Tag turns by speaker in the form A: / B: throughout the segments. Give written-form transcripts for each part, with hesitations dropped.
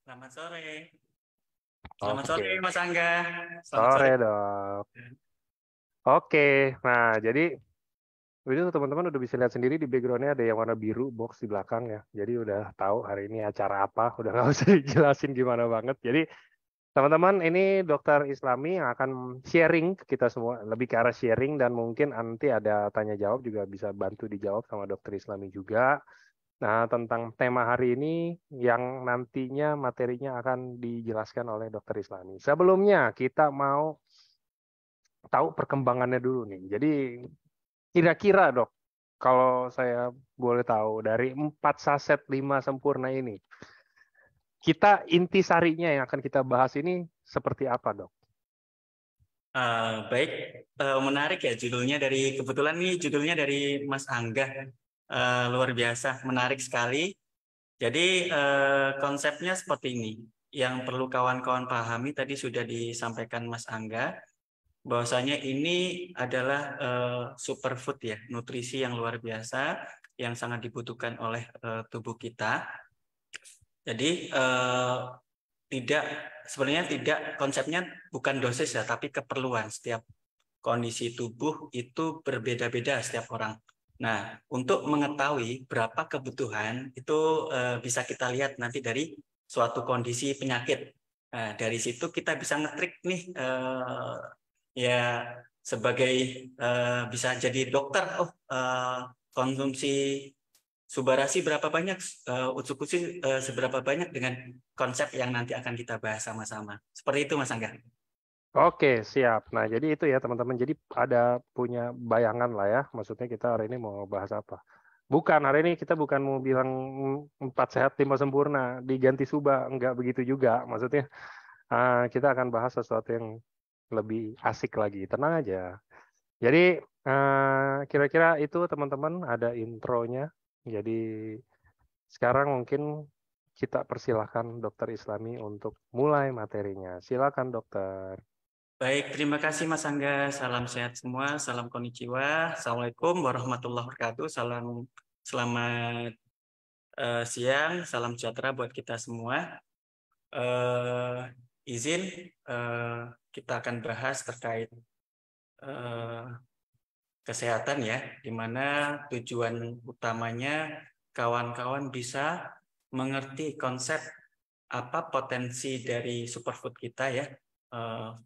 A: Selamat sore. Selamat sore,
B: Oke,
A: Mas Angga. Selamat sore.
B: sore dok. Oke, nah jadi itu teman-teman udah bisa lihat sendiri di backgroundnya ada yang warna biru box di belakang ya. Jadi udah tahu hari ini acara apa, udah nggak usah dijelasin gimana banget. Jadi teman-teman ini Dokter Islami yang akan sharing ke kita semua, lebih ke arah sharing dan mungkin nanti ada tanya jawab juga bisa bantu dijawab sama Dokter Islami juga. Nah, tentang tema hari ini yang nantinya materinya akan dijelaskan oleh Dokter Islami. Sebelumnya kita mau tahu perkembangannya dulu nih. Jadi kira-kira dok, kalau saya boleh tahu dari 4 saset 5 sempurna ini, kita intisarinya yang akan kita bahas ini seperti apa dok?
A: Baik, menarik ya judulnya kebetulan nih judulnya dari Mas Angga. Luar biasa, menarik sekali. Jadi konsepnya seperti ini. Yang perlu kawan-kawan pahami tadi sudah disampaikan Mas Angga, bahwasanya ini adalah superfood ya, nutrisi yang luar biasa yang sangat dibutuhkan oleh tubuh kita. Jadi tidak sebenarnya tidak konsepnya bukan dosis ya, tapi keperluan. Setiap kondisi tubuh itu berbeda-beda setiap orang. Nah, untuk mengetahui berapa kebutuhan itu bisa kita lihat nanti dari suatu kondisi penyakit. Nah, dari situ kita bisa ngetrik nih ya sebagai bisa jadi dokter. Oh, konsumsi Subarasi berapa banyak, Utsukushi seberapa banyak dengan konsep yang nanti akan kita bahas sama-sama. Seperti itu, Mas Angga.
B: Oke, siap. Nah, jadi itu ya teman-teman. Jadi ada punya bayangan lah ya. Maksudnya kita hari ini mau bahas apa. Bukan, hari ini kita bukan mau bilang 4 sehat 5 sempurna, diganti Suba. Enggak begitu juga. Maksudnya kita akan bahas sesuatu yang lebih asik lagi. Tenang aja. Jadi kira-kira itu teman-teman ada intronya. Jadi sekarang mungkin kita persilahkan Dokter Islami untuk mulai materinya. Silakan dokter.
A: Baik, terima kasih Mas Angga. Salam sehat semua, salam konnichiwa. Assalamualaikum warahmatullahi wabarakatuh. Selamat siang, salam sejahtera buat kita semua. Eh, izin eh, kita akan bahas terkait eh, kesehatan ya, di mana tujuan utamanya kawan-kawan bisa mengerti konsep apa potensi dari superfood kita ya,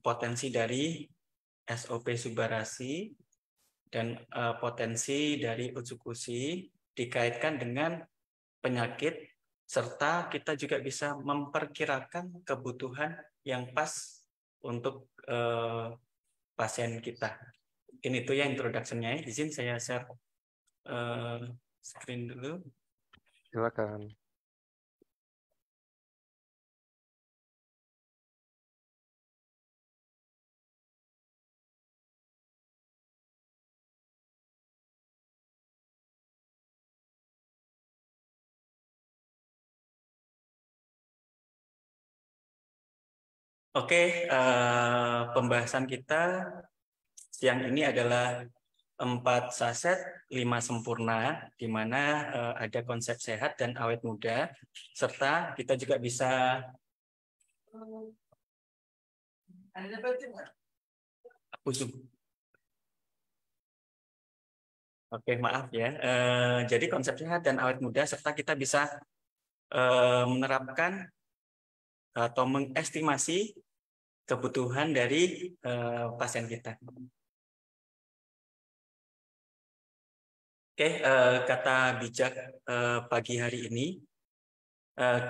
A: potensi dari SOP Subarasi dan potensi dari Utsukushi dikaitkan dengan penyakit serta kita juga bisa memperkirakan kebutuhan yang pas untuk pasien kita. Mungkin itu ya introduction-nya. Izin saya share eh, screen dulu.
B: Silakan.
A: Oke, pembahasan kita siang ini adalah 4 saset 5 sempurna, di mana ada konsep sehat dan awet muda, serta kita juga bisa hapus Zoom. Oke, maaf ya. Jadi konsep sehat dan awet muda, serta kita bisa menerapkan atau mengestimasi kebutuhan dari pasien kita. Oke, kata bijak pagi hari ini,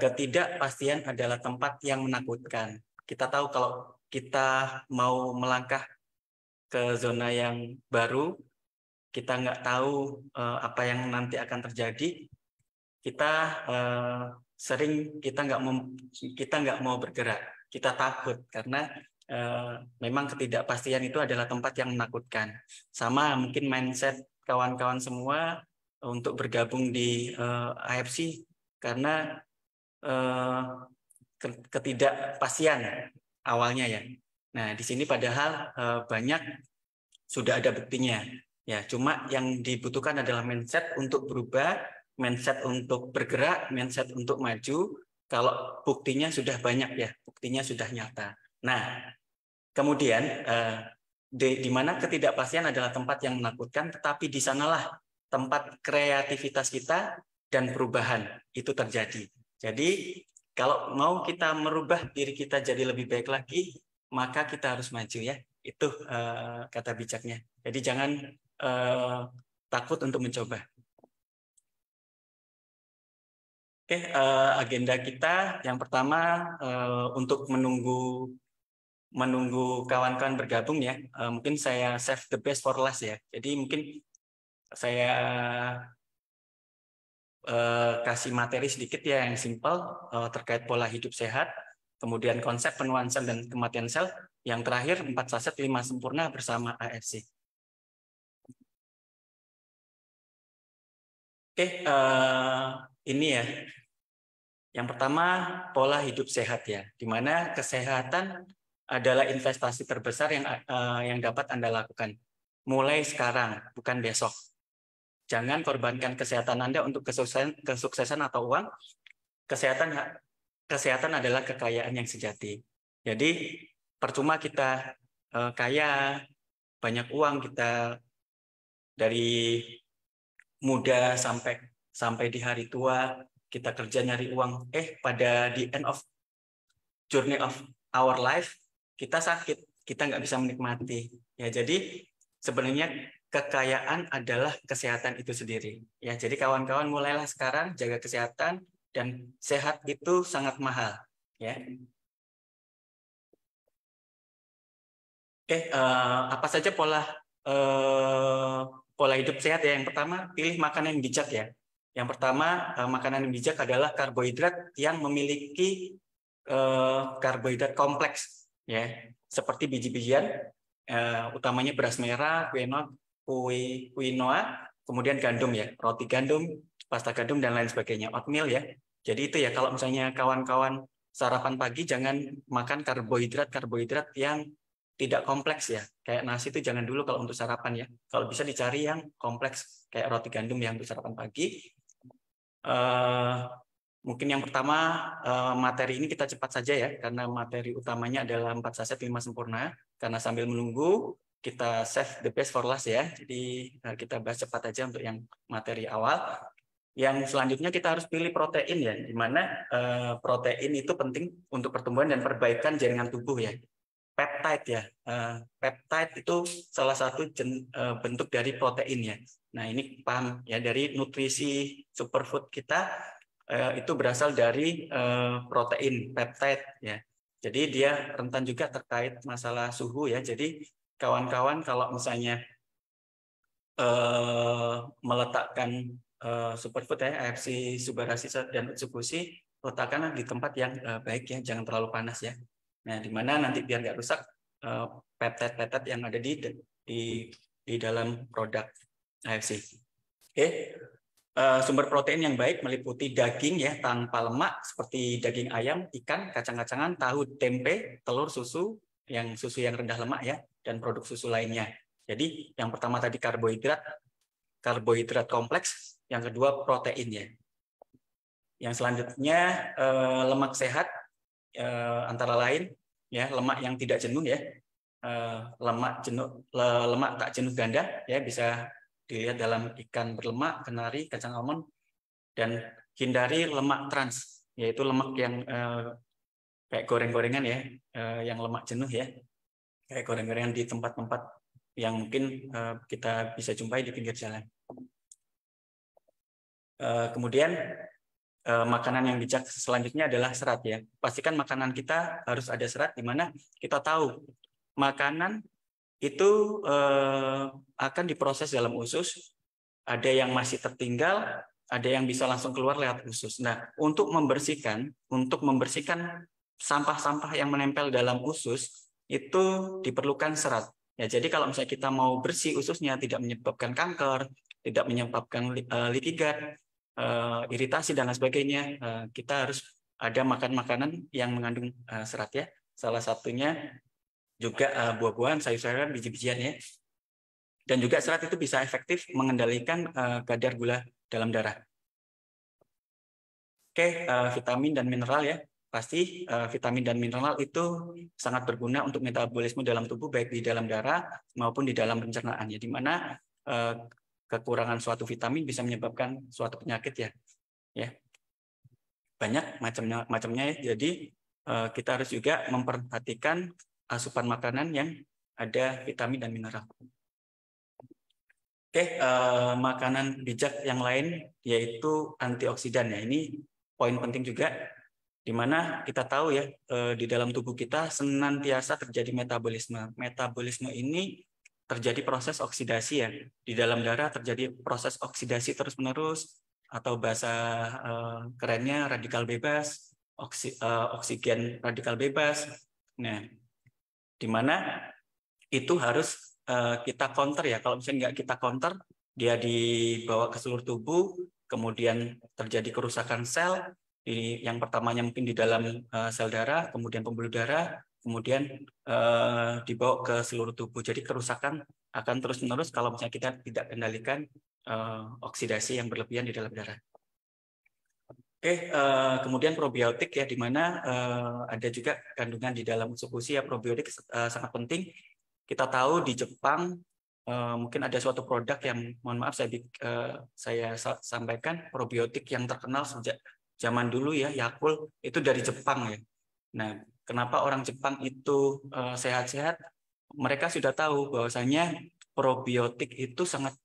A: ketidakpastian adalah tempat yang menakutkan. Kita tahu kalau kita mau melangkah ke zona yang baru, kita nggak tahu apa yang nanti akan terjadi. Kita eh, sering kita nggak mau bergerak, kita takut karena eh, memang ketidakpastian itu adalah tempat yang menakutkan. Sama mungkin mindset kawan-kawan semua untuk bergabung di AFC karena eh, ketidakpastian awalnya ya. Nah, di sini padahal banyak sudah ada buktinya. Ya, cuma yang dibutuhkan adalah mindset untuk berubah, mindset untuk bergerak, mindset untuk maju, kalau buktinya sudah banyak ya, buktinya sudah nyata. Nah, kemudian di mana ketidakpastian adalah tempat yang menakutkan, tetapi di sanalah tempat kreativitas kita dan perubahan itu terjadi. Jadi kalau mau kita merubah diri kita jadi lebih baik lagi, maka kita harus maju ya. Itu kata bijaknya. Jadi jangan takut untuk mencoba. Oke, agenda kita yang pertama untuk menunggu kawan-kawan bergabung ya. Mungkin saya save the best for last ya. Jadi mungkin saya kasih materi sedikit ya yang simpel terkait pola hidup sehat, kemudian konsep penuaan sel dan kematian sel, yang terakhir 4 saset 5 sempurna bersama AFC. Oke, ini ya. Yang pertama pola hidup sehat ya, di mana kesehatan adalah investasi terbesar yang dapat Anda lakukan. Mulai sekarang, bukan besok. Jangan korbankan kesehatan Anda untuk kesuksesan atau uang. Kesehatan adalah kekayaan yang sejati. Jadi percuma kita kaya, banyak uang, kita dari muda sampai di hari tua kita kerja nyari uang. Pada the end of journey of our life kita sakit, kita nggak bisa menikmati. Ya, jadi sebenarnya kekayaan adalah kesehatan itu sendiri. Ya, jadi kawan-kawan mulailah sekarang jaga kesehatan, dan sehat itu sangat mahal. Ya. Oke, apa saja pola hidup sehat ya? Yang pertama, pilih makanan yang bijak ya. Yang pertama, makanan yang bijak adalah karbohidrat yang memiliki karbohidrat kompleks ya, seperti biji-bijian, utamanya beras merah, quinoa, kemudian gandum ya, roti gandum, pasta gandum dan lain sebagainya, oatmeal ya. Jadi itu ya, kalau misalnya kawan-kawan sarapan pagi jangan makan karbohidrat yang tidak kompleks ya. Kayak nasi itu jangan dulu kalau untuk sarapan ya. Kalau bisa dicari yang kompleks kayak roti gandum yang untuk sarapan pagi. Mungkin yang pertama materi ini kita cepat saja ya, karena materi utamanya adalah 4 saset 5 sempurna. Karena sambil menunggu kita save the best for last ya. Jadi kita bahas cepat aja untuk yang materi awal. Yang selanjutnya kita harus pilih protein ya, di mana protein itu penting untuk pertumbuhan dan perbaikan jaringan tubuh ya. Peptide ya, peptide itu salah satu bentuk dari protein ya. Nah ini paham ya, dari nutrisi superfood kita itu berasal dari protein peptide ya. Jadi dia rentan juga terkait masalah suhu ya. Jadi kawan-kawan kalau misalnya meletakkan superfood ya, AFC, Subarasi dan Utsubushi, letakkan di tempat yang baik ya, jangan terlalu panas ya. Nah, di mana nanti biar nggak rusak peptide-peptide yang ada di dalam produk AFC. Oke. Sumber protein yang baik meliputi daging ya tanpa lemak seperti daging ayam, ikan, kacang-kacangan, tahu, tempe, telur, susu yang rendah lemak ya, dan produk susu lainnya. Jadi yang pertama tadi karbohidrat kompleks, yang kedua protein ya. Yang selanjutnya lemak sehat, antara lain ya lemak yang tidak jenuh ya, lemak tak jenuh ganda ya, bisa dilihat dalam ikan berlemak, kenari, kacang almond, dan hindari lemak trans, yaitu lemak yang kayak goreng-gorengan ya, yang lemak jenuh ya, kayak goreng-gorengan di tempat-tempat yang mungkin kita bisa jumpai di pinggir jalan. Kemudian makanan yang bijak selanjutnya adalah serat ya. Pastikan makanan kita harus ada serat, di mana kita tahu makanan itu akan diproses dalam usus, ada yang masih tertinggal, ada yang bisa langsung keluar lewat usus. Nah, untuk membersihkan sampah-sampah yang menempel dalam usus itu diperlukan serat. Ya, jadi kalau misalnya kita mau bersih ususnya, tidak menyebabkan kanker, tidak menyebabkan leaky gut, iritasi dan lain sebagainya, kita harus ada makan makanan yang mengandung serat ya. Salah satunya juga buah-buahan, sayur-sayuran, biji-bijian ya. Dan juga serat itu bisa efektif mengendalikan kadar gula dalam darah. Oke, Oke, vitamin dan mineral ya. Pasti vitamin dan mineral itu sangat berguna untuk metabolisme dalam tubuh, baik di dalam darah maupun di dalam pencernaan. Ya, di mana kekurangan suatu vitamin bisa menyebabkan suatu penyakit ya. Ya, banyak macamnya ya. Jadi kita harus juga memperhatikan asupan makanan yang ada vitamin dan mineral. Oke, makanan bijak yang lain yaitu antioksidan ya. Ini poin penting juga, di mana kita tahu ya di dalam tubuh kita senantiasa terjadi metabolisme. Metabolisme ini terjadi proses oksidasi ya. Di dalam darah terjadi proses oksidasi terus-menerus, atau bahasa kerennya radikal bebas, oksigen radikal bebas. Nah, di mana itu harus kita counter ya. Kalau misalnya nggak kita counter, dia dibawa ke seluruh tubuh, kemudian terjadi kerusakan sel. Yang pertamanya mungkin di dalam sel darah, kemudian pembuluh darah, kemudian dibawa ke seluruh tubuh. Jadi kerusakan akan terus-menerus kalau misalnya kita tidak kendalikan oksidasi yang berlebihan di dalam darah. Oke, kemudian probiotik ya, di mana ada juga kandungan di dalam usus busi ya. Probiotik sangat penting. Kita tahu di Jepang mungkin ada suatu produk yang, mohon maaf saya sampaikan, probiotik yang terkenal sejak zaman dulu ya, Yakult, itu dari Jepang ya. Nah, kenapa orang Jepang itu sehat-sehat? Mereka sudah tahu bahwasanya probiotik itu sangat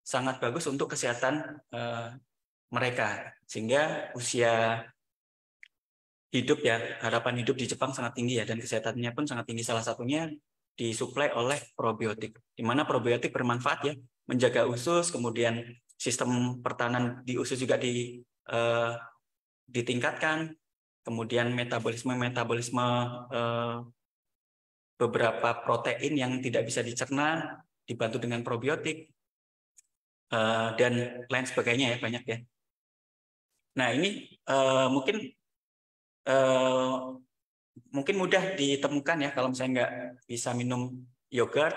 A: sangat bagus untuk kesehatan mereka, sehingga usia hidup ya, harapan hidup di Jepang sangat tinggi ya, dan kesehatannya pun sangat tinggi. Salah satunya disuplai oleh probiotik, di mana probiotik bermanfaat ya, menjaga usus, kemudian sistem pertahanan di usus juga ditingkatkan, kemudian metabolisme beberapa protein yang tidak bisa dicerna dibantu dengan probiotik, dan lain sebagainya ya, banyak ya. Nah, ini mungkin mudah ditemukan ya, kalau misalnya nggak bisa minum yogurt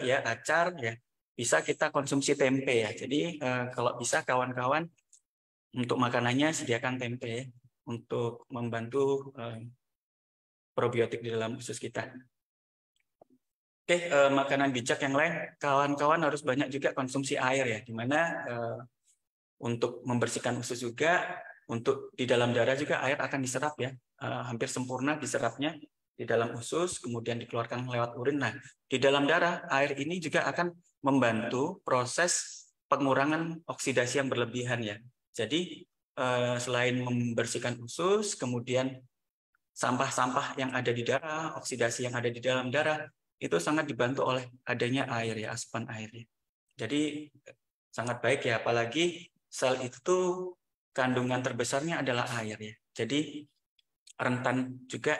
A: ya, acar ya, bisa kita konsumsi tempe ya. Jadi kalau bisa kawan-kawan untuk makanannya sediakan tempe ya, untuk membantu probiotik di dalam usus kita. Oke, makanan bijak yang lain, kawan-kawan harus banyak juga konsumsi air ya, dimana untuk membersihkan usus juga, untuk di dalam darah juga air akan diserap ya, hampir sempurna diserapnya di dalam usus, kemudian dikeluarkan lewat urin. Nah, di dalam darah air ini juga akan membantu proses pengurangan oksidasi yang berlebihan ya. Jadi selain membersihkan usus, kemudian sampah-sampah yang ada di darah, oksidasi yang ada di dalam darah, itu sangat dibantu oleh adanya air ya, asupan air ya. Jadi sangat baik ya, apalagi sel itu kandungan terbesarnya adalah air ya. Jadi rentan juga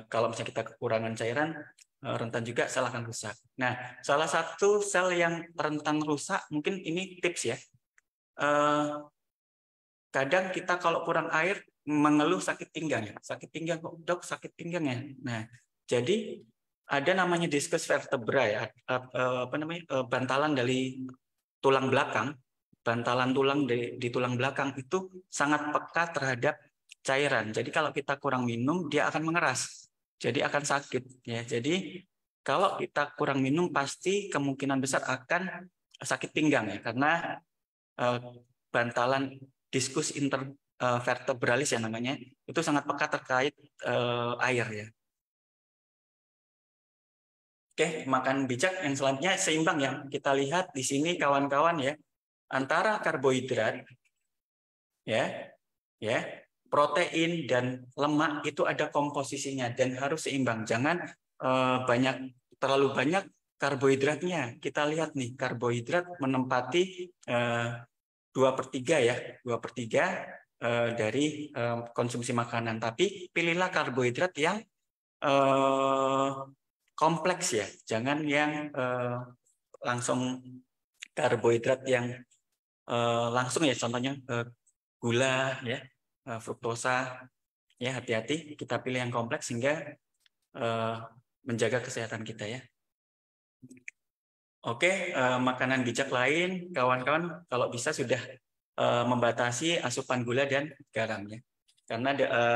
A: kalau misalnya kita kekurangan cairan, rentan juga sel akan rusak. Nah, salah satu sel yang rentan rusak, mungkin ini tips ya. Kadang kita kalau kurang air mengeluh sakit pinggang ya. Sakit pinggang kok dok, sakit pinggang ya. Nah, jadi ada namanya diskus vertebra ya, bantalan dari tulang belakang, bantalan tulang di tulang belakang itu sangat peka terhadap cairan. Jadi kalau kita kurang minum, dia akan mengeras. Jadi akan sakit ya. Jadi kalau kita kurang minum, pasti kemungkinan besar akan sakit pinggang ya, karena bantalan diskus intervertebralis ya namanya, itu sangat peka terkait air ya. Oke, makan bijak yang selanjutnya seimbang ya. Kita lihat di sini kawan-kawan ya, antara karbohidrat ya, protein dan lemak itu ada komposisinya dan harus seimbang. Jangan terlalu banyak karbohidratnya. Kita lihat nih, karbohidrat menempati 2/3 ya, 2/3 dari konsumsi makanan. Tapi pilihlah karbohidrat yang kompleks ya, jangan yang langsung karbohidrat yang langsung ya, contohnya gula ya, fruktosa ya, hati-hati, kita pilih yang kompleks sehingga menjaga kesehatan kita ya. Oke, makanan bijak lain kawan-kawan kalau bisa sudah membatasi asupan gula dan garamnya. Karena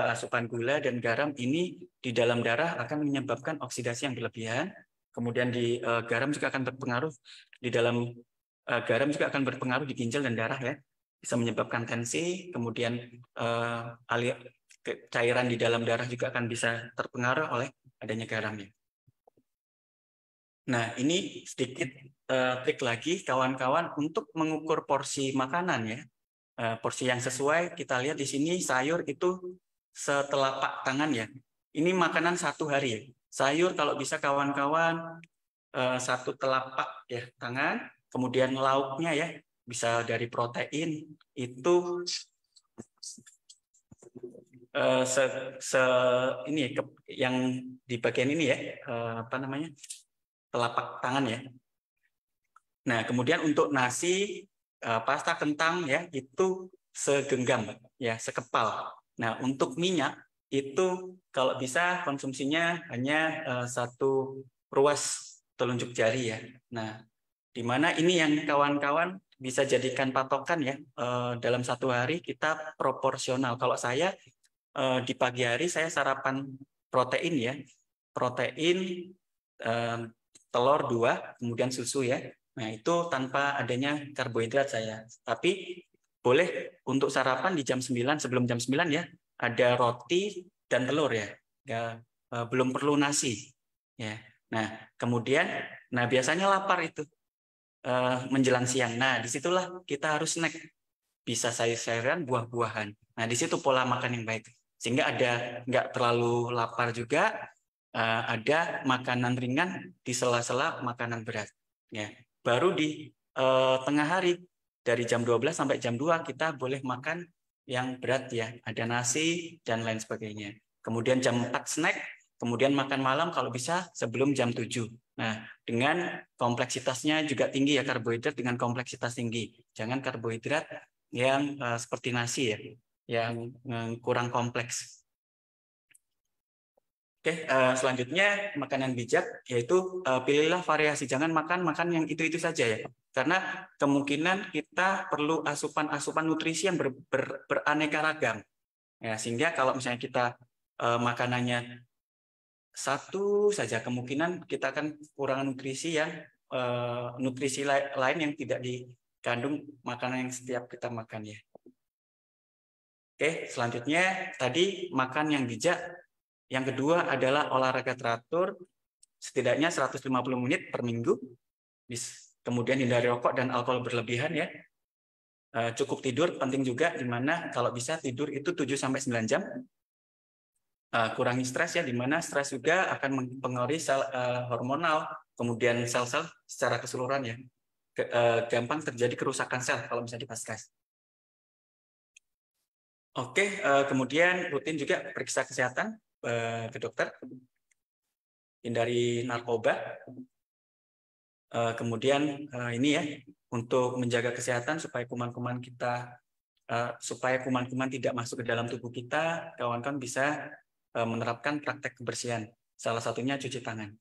A: asupan gula dan garam ini di dalam darah akan menyebabkan oksidasi yang berlebihan. Kemudian di garam juga akan berpengaruh di dalam garam juga akan berpengaruh di ginjal dan darah ya. Bisa menyebabkan tensi, kemudian cairan di dalam darah juga akan bisa terpengaruh oleh adanya garamnya. Nah, ini sedikit trik lagi kawan-kawan untuk mengukur porsi makanan ya. Porsi yang sesuai kita lihat di sini sayur itu setelapak tangan ya. Ini makanan satu hari ya. Sayur kalau bisa kawan-kawan satu telapak ya tangan, kemudian lauknya ya bisa dari protein itu ini yang di bagian ini ya apa namanya telapak tangan ya. Nah kemudian untuk nasi pasta kentang ya itu segenggam ya sekepal. Nah untuk minyak itu kalau bisa konsumsinya hanya satu ruas telunjuk jari ya. Nah di mana ini yang kawan-kawan bisa jadikan patokan ya dalam satu hari kita proporsional. Kalau saya di pagi hari saya sarapan protein ya, protein telur 2, kemudian susu ya. Nah itu tanpa adanya karbohidrat saya. Tapi boleh untuk sarapan di jam 9 sebelum jam 9 ya, ada roti dan telur ya. Belum perlu nasi ya. Nah kemudian, nah biasanya lapar itu menjelang siang. Nah disitulah kita harus snack. Bisa sayur-sayuran, buah-buahan. Nah, di situ pola makan yang baik. Sehingga ada nggak terlalu lapar juga, ada makanan ringan di sela-sela makanan berat. Ya. Baru di tengah hari, dari jam 12 sampai jam 2, kita boleh makan yang berat ya. Ada nasi, dan lain sebagainya. Kemudian jam 4 snack, kemudian makan malam kalau bisa sebelum jam 7. Nah, dengan kompleksitasnya juga tinggi ya, karbohidrat dengan kompleksitas tinggi. Jangan karbohidrat yang seperti nasi ya, yang kurang kompleks. Oke, selanjutnya makanan bijak yaitu pilihlah variasi, jangan makan yang itu saja ya, karena kemungkinan kita perlu asupan nutrisi yang beraneka ragam. Ya, sehingga kalau misalnya kita makanannya satu saja, kemungkinan kita akan kekurangan nutrisi yang nutrisi lain yang tidak dikandung makanan yang setiap kita makan ya. Oke, selanjutnya tadi makan yang bijak. Yang kedua adalah olahraga teratur, setidaknya 150 menit per minggu. Kemudian hindari rokok dan alkohol berlebihan ya. Cukup tidur penting juga, di mana kalau bisa tidur itu 7-9 jam. Kurangi stres ya, di mana stres juga akan mempengaruhi sel hormonal, kemudian sel-sel secara keseluruhan ya. Gampang terjadi kerusakan sel kalau misalnya pas stres. Oke, kemudian rutin juga periksa kesehatan ke dokter, hindari narkoba. Kemudian ini ya, untuk menjaga kesehatan supaya kuman-kuman tidak masuk ke dalam tubuh kita, kawan-kawan bisa menerapkan praktek kebersihan. Salah satunya cuci tangan.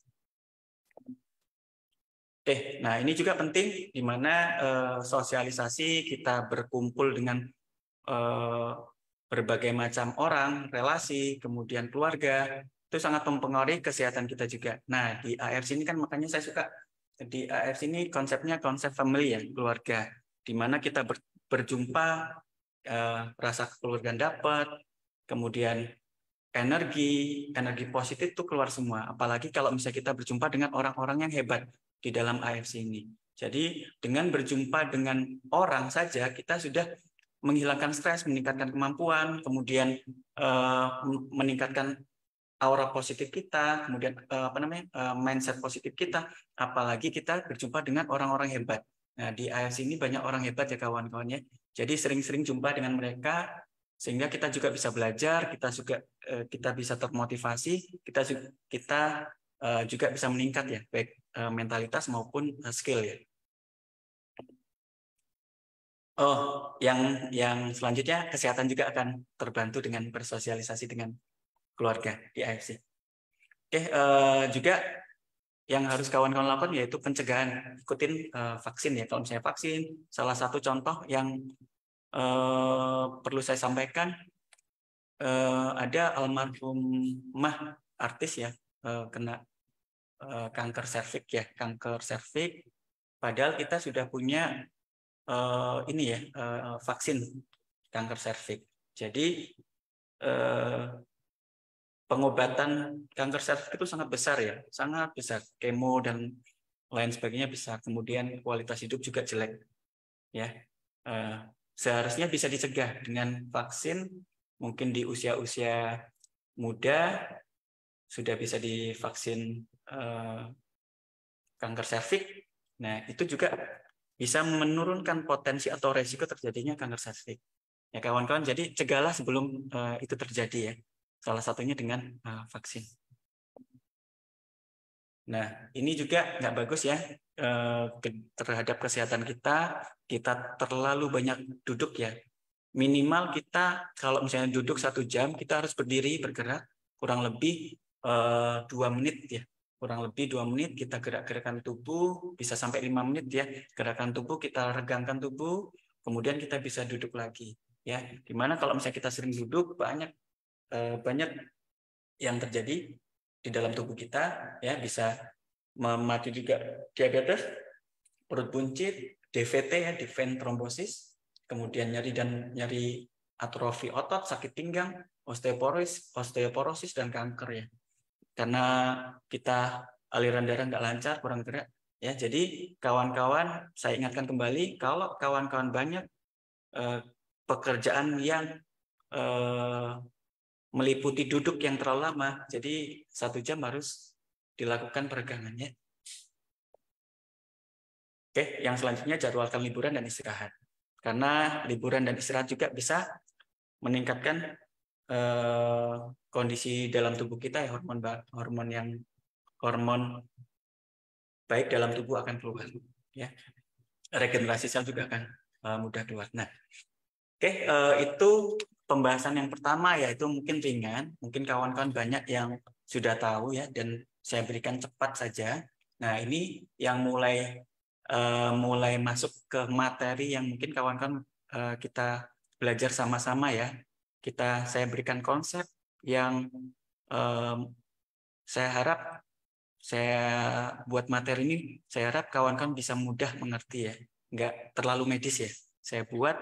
A: Oke, nah ini juga penting di mana sosialisasi, kita berkumpul dengan berbagai macam orang, relasi, kemudian keluarga, itu sangat mempengaruhi kesehatan kita juga. Nah, di AFC ini kan makanya saya suka, di AFC ini konsepnya konsep family ya, keluarga, di mana kita berjumpa, rasa kekeluargaan dapat, kemudian energi positif itu keluar semua. Apalagi kalau misalnya kita berjumpa dengan orang-orang yang hebat di dalam AFC ini. Jadi dengan berjumpa dengan orang saja kita sudah menghilangkan stres, meningkatkan kemampuan, kemudian meningkatkan aura positif kita, kemudian mindset positif kita, apalagi kita berjumpa dengan orang-orang hebat. Nah, di AFC ini banyak orang hebat ya kawan-kawannya. Jadi sering-sering jumpa dengan mereka sehingga kita juga bisa belajar, kita bisa termotivasi, kita juga bisa meningkat ya, baik mentalitas maupun skill ya. Oh, yang selanjutnya kesehatan juga akan terbantu dengan bersosialisasi dengan keluarga di AFC. Oke, juga yang harus kawan-kawan lakukan yaitu pencegahan, ikutin vaksin ya. Kalau misalnya vaksin, salah satu contoh yang perlu saya sampaikan, ada almarhumah artis ya, kena kanker serviks ya, kanker serviks. Padahal kita sudah punya ini ya, vaksin kanker serviks. Jadi pengobatan kanker serviks itu sangat besar ya, sangat besar. Kemo dan lain sebagainya bisa. Kemudian kualitas hidup juga jelek ya. Seharusnya bisa dicegah dengan vaksin. Mungkin di usia-usia muda sudah bisa divaksin kanker serviks. Nah, itu juga bisa menurunkan potensi atau resiko terjadinya kanker serviks. Ya kawan-kawan, jadi cegahlah sebelum itu terjadi ya. Salah satunya dengan vaksin. Nah, ini juga nggak bagus ya terhadap kesehatan kita. Kita terlalu banyak duduk ya. Minimal kita kalau misalnya duduk 1 jam, kita harus berdiri bergerak kurang lebih 2 menit ya. Kurang lebih 2 menit kita gerak-gerakan tubuh, bisa sampai 5 menit ya. Gerakan tubuh, kita regangkan tubuh, kemudian kita bisa duduk lagi ya. Dimana kalau misalnya kita sering duduk, banyak yang terjadi di dalam tubuh kita ya, bisa memati juga diabetes, perut buncit, DVT ya, deep-vein thrombosis, kemudian nyeri atrofi otot, sakit pinggang, osteoporosis dan kanker ya. Karena kita aliran darah nggak lancar, kurang gerak ya. Jadi kawan-kawan, saya ingatkan kembali, kalau kawan-kawan banyak pekerjaan yang meliputi duduk yang terlalu lama, jadi 1 jam harus dilakukan peregangannya. Oke, yang selanjutnya jadwalkan liburan dan istirahat. Karena liburan dan istirahat juga bisa meningkatkan kondisi dalam tubuh kita ya, hormon baik dalam tubuh akan keluar ya. Regenerasi sel juga akan mudah keluar. Nah, oke, itu pembahasan yang pertama, yaitu mungkin ringan, mungkin kawan-kawan banyak yang sudah tahu ya, dan saya berikan cepat saja. Nah, ini yang mulai masuk ke materi yang mungkin kawan-kawan kita belajar sama-sama ya. Saya berikan konsep yang saya harap saya buat materi ini, saya harap kawan-kawan bisa mudah mengerti ya, nggak terlalu medis ya. Saya buat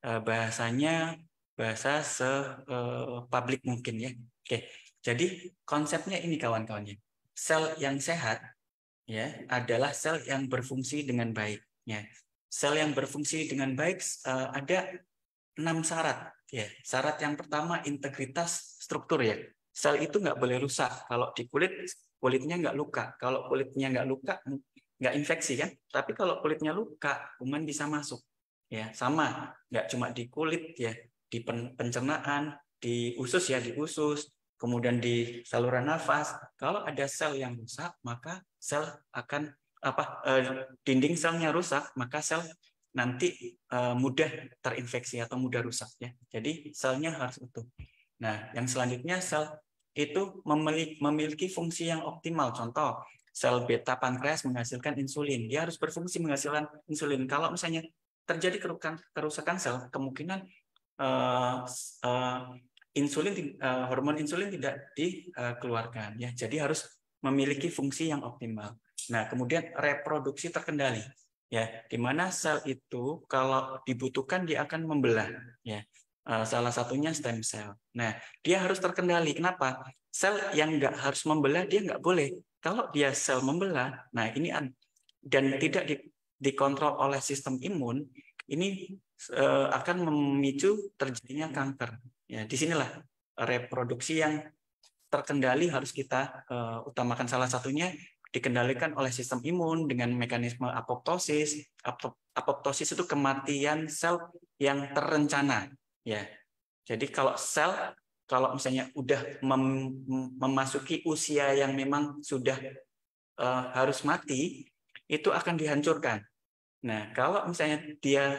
A: bahasanya bahasa se-publik mungkin ya. Oke, jadi konsepnya ini kawan-kawannya. Sel yang sehat ya adalah sel yang berfungsi dengan baik ya. Sel yang berfungsi dengan baik ada 6 syarat ya. Syarat yang pertama integritas struktur ya. Sel itu nggak boleh rusak. Kalau di kulitnya nggak luka. Kalau kulitnya nggak luka, nggak infeksi kan. Tapi kalau kulitnya luka, kuman bisa masuk ya. Sama, nggak cuma di kulit ya, di pencernaan, di usus ya, di usus, kemudian di saluran nafas. Kalau ada sel yang rusak, maka sel akan dinding selnya rusak, maka sel nanti mudah terinfeksi atau mudah rusak ya. Jadi selnya harus utuh. Nah, yang selanjutnya sel itu memiliki fungsi yang optimal. Contoh, sel beta pankreas menghasilkan insulin. Dia harus berfungsi menghasilkan insulin. Kalau misalnya terjadi kerusakan sel, kemungkinan hormon insulin tidak dikeluarkan ya. Jadi harus memiliki fungsi yang optimal. Nah, kemudian reproduksi terkendali ya, di mana sel itu kalau dibutuhkan dia akan membelah ya. Salah satunya stem cell. Nah, dia harus terkendali. Kenapa? Sel yang nggak harus membelah dia nggak boleh. Kalau dia sel membelah, nah ini dan tidak dikontrol oleh sistem imun, ini akan memicu terjadinya kanker. Ya, disinilah reproduksi yang terkendali harus kita utamakan. Salah satunya dikendalikan oleh sistem imun dengan mekanisme apoptosis. Apoptosis itu kematian sel yang terencana. Ya, jadi kalau misalnya udah memasuki usia yang memang sudah harus mati, itu akan dihancurkan. Nah, kalau misalnya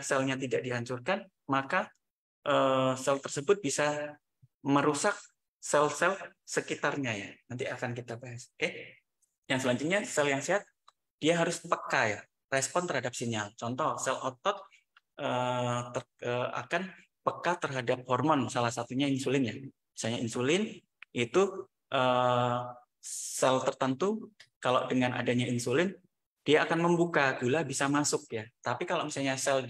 A: selnya tidak dihancurkan, maka sel tersebut bisa merusak sel-sel sekitarnya ya. Nanti akan kita bahas. Oke. Yang selanjutnya, sel yang sehat dia harus peka ya, respon terhadap sinyal. Contoh, sel otot akan peka terhadap hormon, salah satunya insulin ya. Misalnya insulin itu sel tertentu kalau dengan adanya insulin dia akan membuka, gula bisa masuk ya. Tapi kalau misalnya sel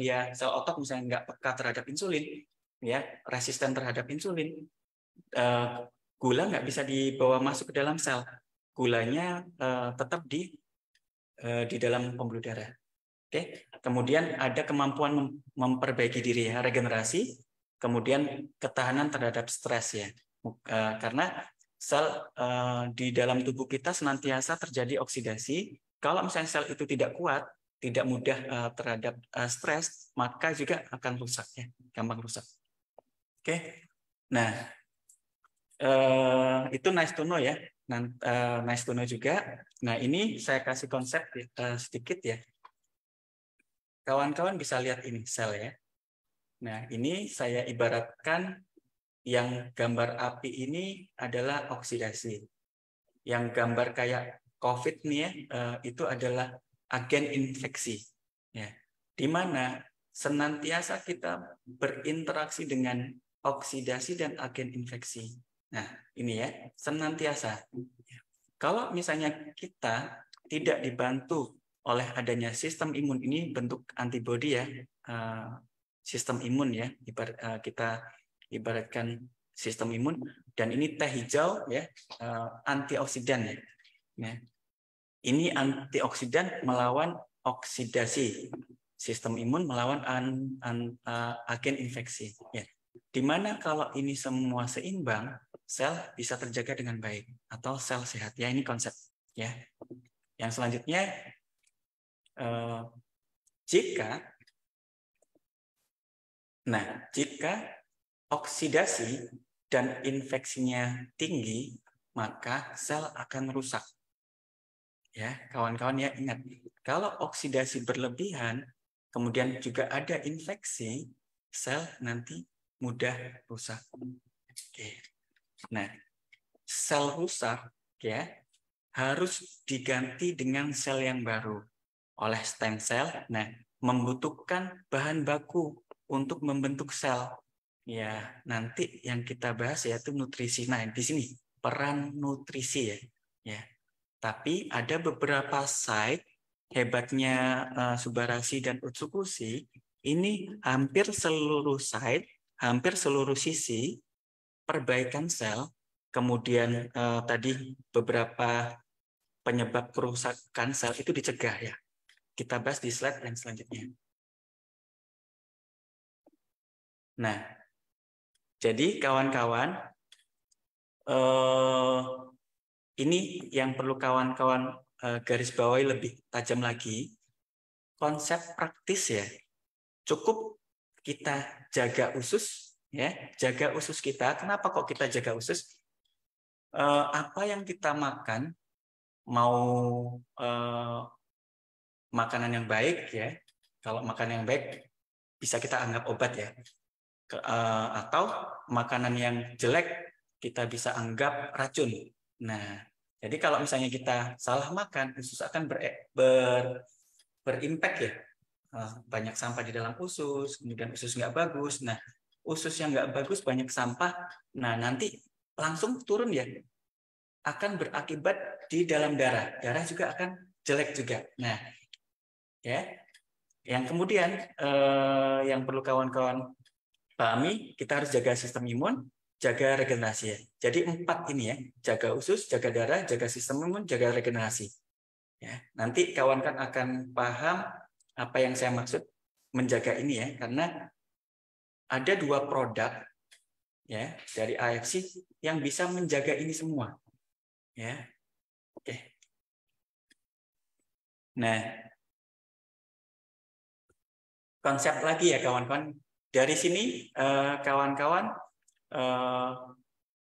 A: otot misalnya nggak peka terhadap insulin, ya resisten terhadap insulin, gula nggak bisa dibawa masuk ke dalam sel. Gulanya tetap di dalam pembuluh darah. Oke. Kemudian ada kemampuan memperbaiki diri ya, regenerasi, kemudian ketahanan terhadap stres ya. Karena sel di dalam tubuh kita senantiasa terjadi oksidasi. Kalau misalnya sel itu tidak kuat, tidak mudah terhadap stres, maka juga akan rusak ya, gampang rusak. Oke. Nah, itu nice to know ya. Nice to know juga. Nah, ini saya kasih konsep sedikit ya. Kawan-kawan bisa lihat ini sel ya. Nah, ini saya ibaratkan yang gambar api ini adalah oksidasi. Yang gambar kayak COVID nih ya, itu adalah agen infeksi. Ya, di mana senantiasa kita berinteraksi dengan oksidasi dan agen infeksi. Nah, ini ya, senantiasa. Kalau misalnya kita tidak dibantu oleh adanya sistem imun, ini bentuk antibodi ya, sistem imun ya, kita ibaratkan sistem imun, dan ini teh hijau ya, antioksidan ya. Nah, ini antioksidan melawan oksidasi, sistem imun melawan agen infeksi ya. Dimana kalau ini semua seimbang, sel bisa terjaga dengan baik atau sel sehat ya, ini konsep ya. Yang selanjutnya, jika oksidasi dan infeksinya tinggi, maka sel akan rusak. Ya, kawan-kawan ya, ingat, kalau oksidasi berlebihan, kemudian juga ada infeksi, sel nanti mudah rusak. Oke. Nah, sel rusak ya harus diganti dengan sel yang baru oleh stem cell. Nah, membutuhkan bahan baku untuk membentuk sel. Ya, nanti yang kita bahas yaitu nutrisi. Nah, di sini peran nutrisi ya. Ya. Tapi ada beberapa site hebatnya Subarasi dan Utsukushi, ini hampir seluruh site, hampir seluruh sisi perbaikan sel, kemudian tadi beberapa penyebab kerusakan sel itu dicegah ya. Kita bahas di slide yang selanjutnya. Nah, jadi kawan-kawan, ini yang perlu kawan-kawan garis bawahi lebih tajam lagi. Konsep praktis ya, cukup kita jaga usus ya, jaga usus kita. Kenapa kok kita jaga usus? Apa yang kita makan, mau makanan yang baik ya, kalau makanan yang baik bisa kita anggap obat ya, atau makanan yang jelek kita bisa anggap racun. Nah, jadi kalau misalnya kita salah makan, usus akan berimpact ya, banyak sampah di dalam usus, kemudian usus nggak bagus. Nah, usus yang nggak bagus banyak sampah, nah nanti langsung turun ya, akan berakibat di dalam darah. Darah juga akan jelek juga. Nah, ya, yang kemudian yang perlu kawan-kawan pahami, kita harus jaga sistem imun, jaga regenerasi ya. Jadi 4 ini ya, jaga usus, jaga darah, jaga sistem imun, jaga regenerasi. Ya, nanti kawan-kawan akan paham apa yang saya maksud menjaga ini ya, karena ada 2 produk ya dari AFC yang bisa menjaga ini semua. Ya. Oke. Nah, konsep lagi ya kawan-kawan. Dari sini kawan-kawan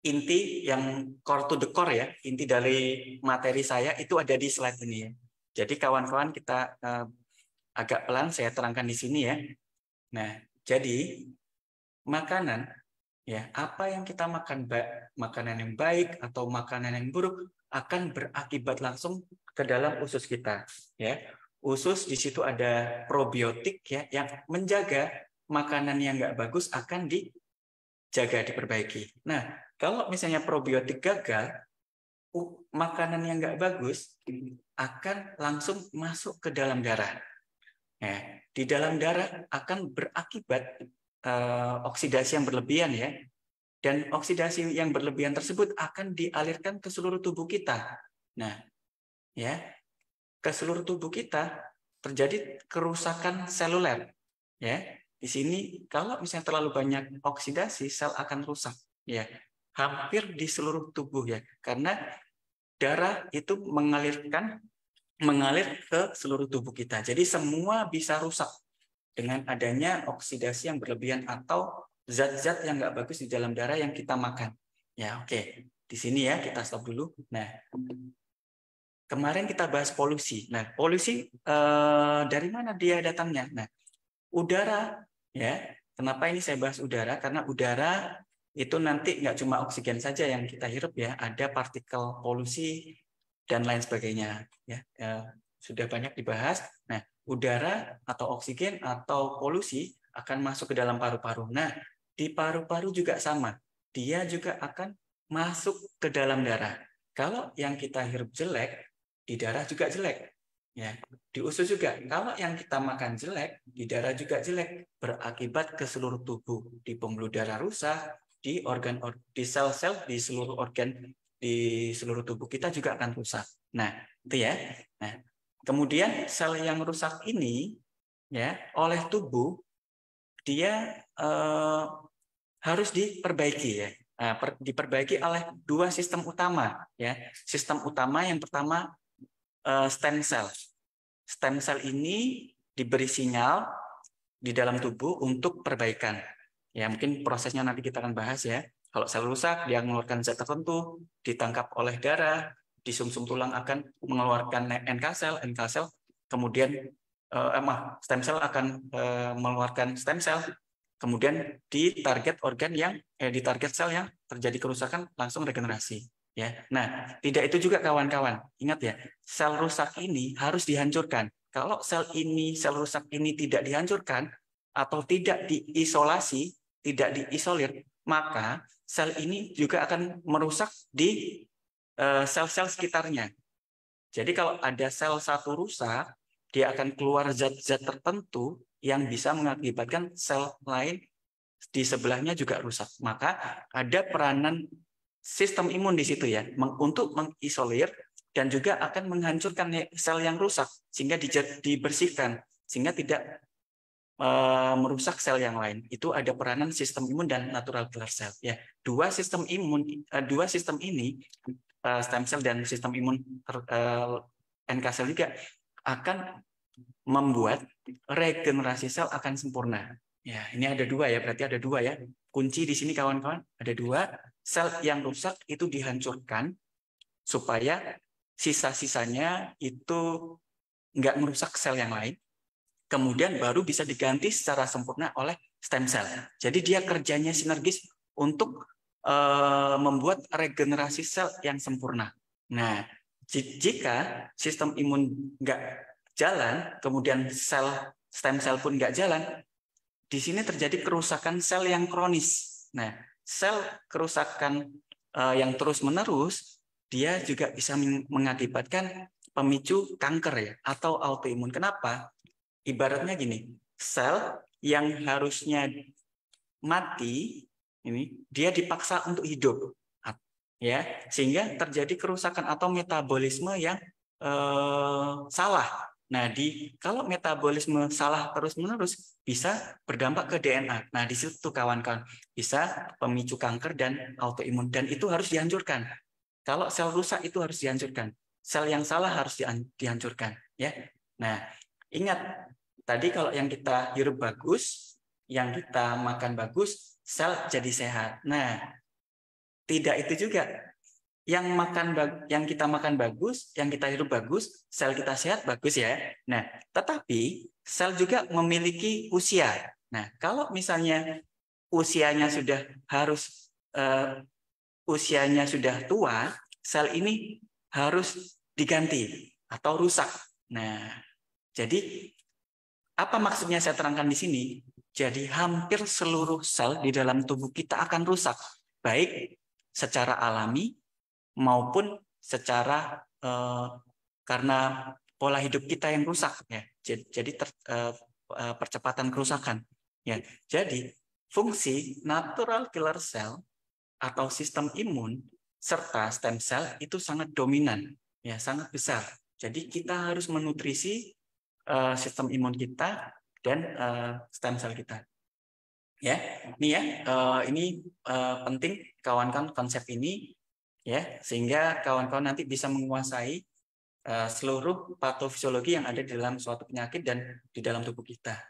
A: inti yang core to the core ya, inti dari materi saya itu ada di slide ini ya. Jadi kawan-kawan kita agak pelan saya terangkan di sini ya. Nah, jadi makanan ya, apa yang kita makan, makanan yang baik atau makanan yang buruk akan berakibat langsung ke dalam usus kita ya. usus di situ ada probiotik ya yang menjaga makanan yang nggak bagus akan dijaga, diperbaiki. Nah, kalau misalnya probiotik gagal, makanan yang nggak bagus akan langsung masuk ke dalam darah. Nah, di dalam darah akan berakibat oksidasi yang berlebihan ya. Dan oksidasi yang berlebihan tersebut akan dialirkan ke seluruh tubuh kita. Nah, ya, ke seluruh tubuh kita terjadi kerusakan seluler. Ya, di sini kalau misalnya terlalu banyak oksidasi, sel akan rusak. Ya, hampir di seluruh tubuh ya, karena darah itu mengalir ke seluruh tubuh kita. Jadi semua bisa rusak dengan adanya oksidasi yang berlebihan atau zat-zat yang nggak bagus di dalam darah yang kita makan. Ya, oke. Di sini ya kita stop dulu. Nah, kemarin kita bahas polusi. Nah, polusi dari mana dia datangnya? Nah, udara ya. Kenapa ini saya bahas udara? Karena udara itu nanti nggak cuma oksigen saja yang kita hirup ya, ada partikel polusi dan lain sebagainya. Ya, sudah banyak dibahas. Nah, udara atau oksigen atau polusi akan masuk ke dalam paru-paru. Nah, di paru-paru juga sama. Dia juga akan masuk ke dalam darah. Kalau yang kita hirup jelek, di darah juga jelek. Ya, di usus juga. Kalau yang kita makan jelek, di darah juga jelek. Berakibat ke seluruh tubuh. Di pembuluh darah rusak, di di sel-sel, di seluruh organ, di seluruh tubuh kita juga akan rusak. Nah, itu ya. Nah, kemudian sel yang rusak ini ya oleh tubuh dia harus diperbaiki ya. Nah, diperbaiki oleh dua sistem utama ya. Sistem utama yang pertama stem cell. Stem cell ini diberi sinyal di dalam tubuh untuk perbaikan. Ya, mungkin prosesnya nanti kita akan bahas ya. Kalau sel rusak, dia mengeluarkan zat tertentu, ditangkap oleh darah, di sumsum tulang akan mengeluarkan NK sel, kemudian stem cell akan mengeluarkan stem cell, kemudian di target organ yang di target sel yang terjadi kerusakan langsung regenerasi. Ya, nah tidak itu juga kawan-kawan. Ingat ya, sel rusak ini harus dihancurkan. Kalau sel rusak ini tidak dihancurkan atau tidak diisolasi, tidak diisolir, maka sel ini juga akan merusak di sel-sel sekitarnya. Jadi kalau ada sel satu rusak, dia akan keluar zat-zat tertentu yang bisa mengakibatkan sel lain di sebelahnya juga rusak. Maka ada peranan sistem imun di situ ya, untuk mengisolir dan juga akan menghancurkan sel yang rusak sehingga dibersihkan sehingga tidak merusak sel yang lain. Itu ada peranan sistem imun dan natural killer cell ya. Dua sistem ini stem cell dan sistem imun NK cell juga akan membuat regenerasi sel akan sempurna. Ya, ini ada dua ya, berarti ada dua ya. Kunci di sini kawan-kawan, ada dua. Sel yang rusak itu dihancurkan supaya sisa-sisanya itu nggak merusak sel yang lain. Kemudian baru bisa diganti secara sempurna oleh stem cell. Jadi dia kerjanya sinergis untuk membuat regenerasi sel yang sempurna. Nah, jika sistem imun nggak jalan, kemudian stem cell pun nggak jalan, di sini terjadi kerusakan sel yang kronis. Nah, sel kerusakan yang terus-menerus, dia juga bisa mengakibatkan pemicu kanker ya, atau autoimun. Kenapa? Ibaratnya gini, sel yang harusnya mati, ini dia dipaksa untuk hidup. Ya, sehingga terjadi kerusakan atau metabolisme yang salah. Nah, kalau metabolisme salah terus-menerus bisa berdampak ke DNA. Nah, di situ kawan-kawan bisa pemicu kanker dan autoimun dan itu harus dihancurkan. Kalau sel rusak itu harus dihancurkan. Sel yang salah harus dihancurkan, ya. Nah, ingat tadi kalau yang kita hirup bagus, yang kita makan bagus, sel jadi sehat. Nah, tidak itu juga. Yang kita makan bagus, yang kita hirup bagus, sel kita sehat bagus ya. Nah, tetapi sel juga memiliki usia. Nah, kalau misalnya usianya sudah tua, sel ini harus diganti atau rusak. Nah, Jadi apa maksudnya saya terangkan di sini? Jadi hampir seluruh sel di dalam tubuh kita akan rusak, baik secara alami maupun secara karena pola hidup kita yang rusak ya. Jadi percepatan kerusakan ya. Jadi fungsi natural killer cell atau sistem imun serta stem cell itu sangat dominan ya, sangat besar. Jadi kita harus menutrisi sistem imun kita dan stem cell kita. Ya, ini ya, ini penting kawan-kawan konsep ini ya, sehingga kawan-kawan nanti bisa menguasai seluruh patofisiologi yang ada di dalam suatu penyakit dan di dalam tubuh kita.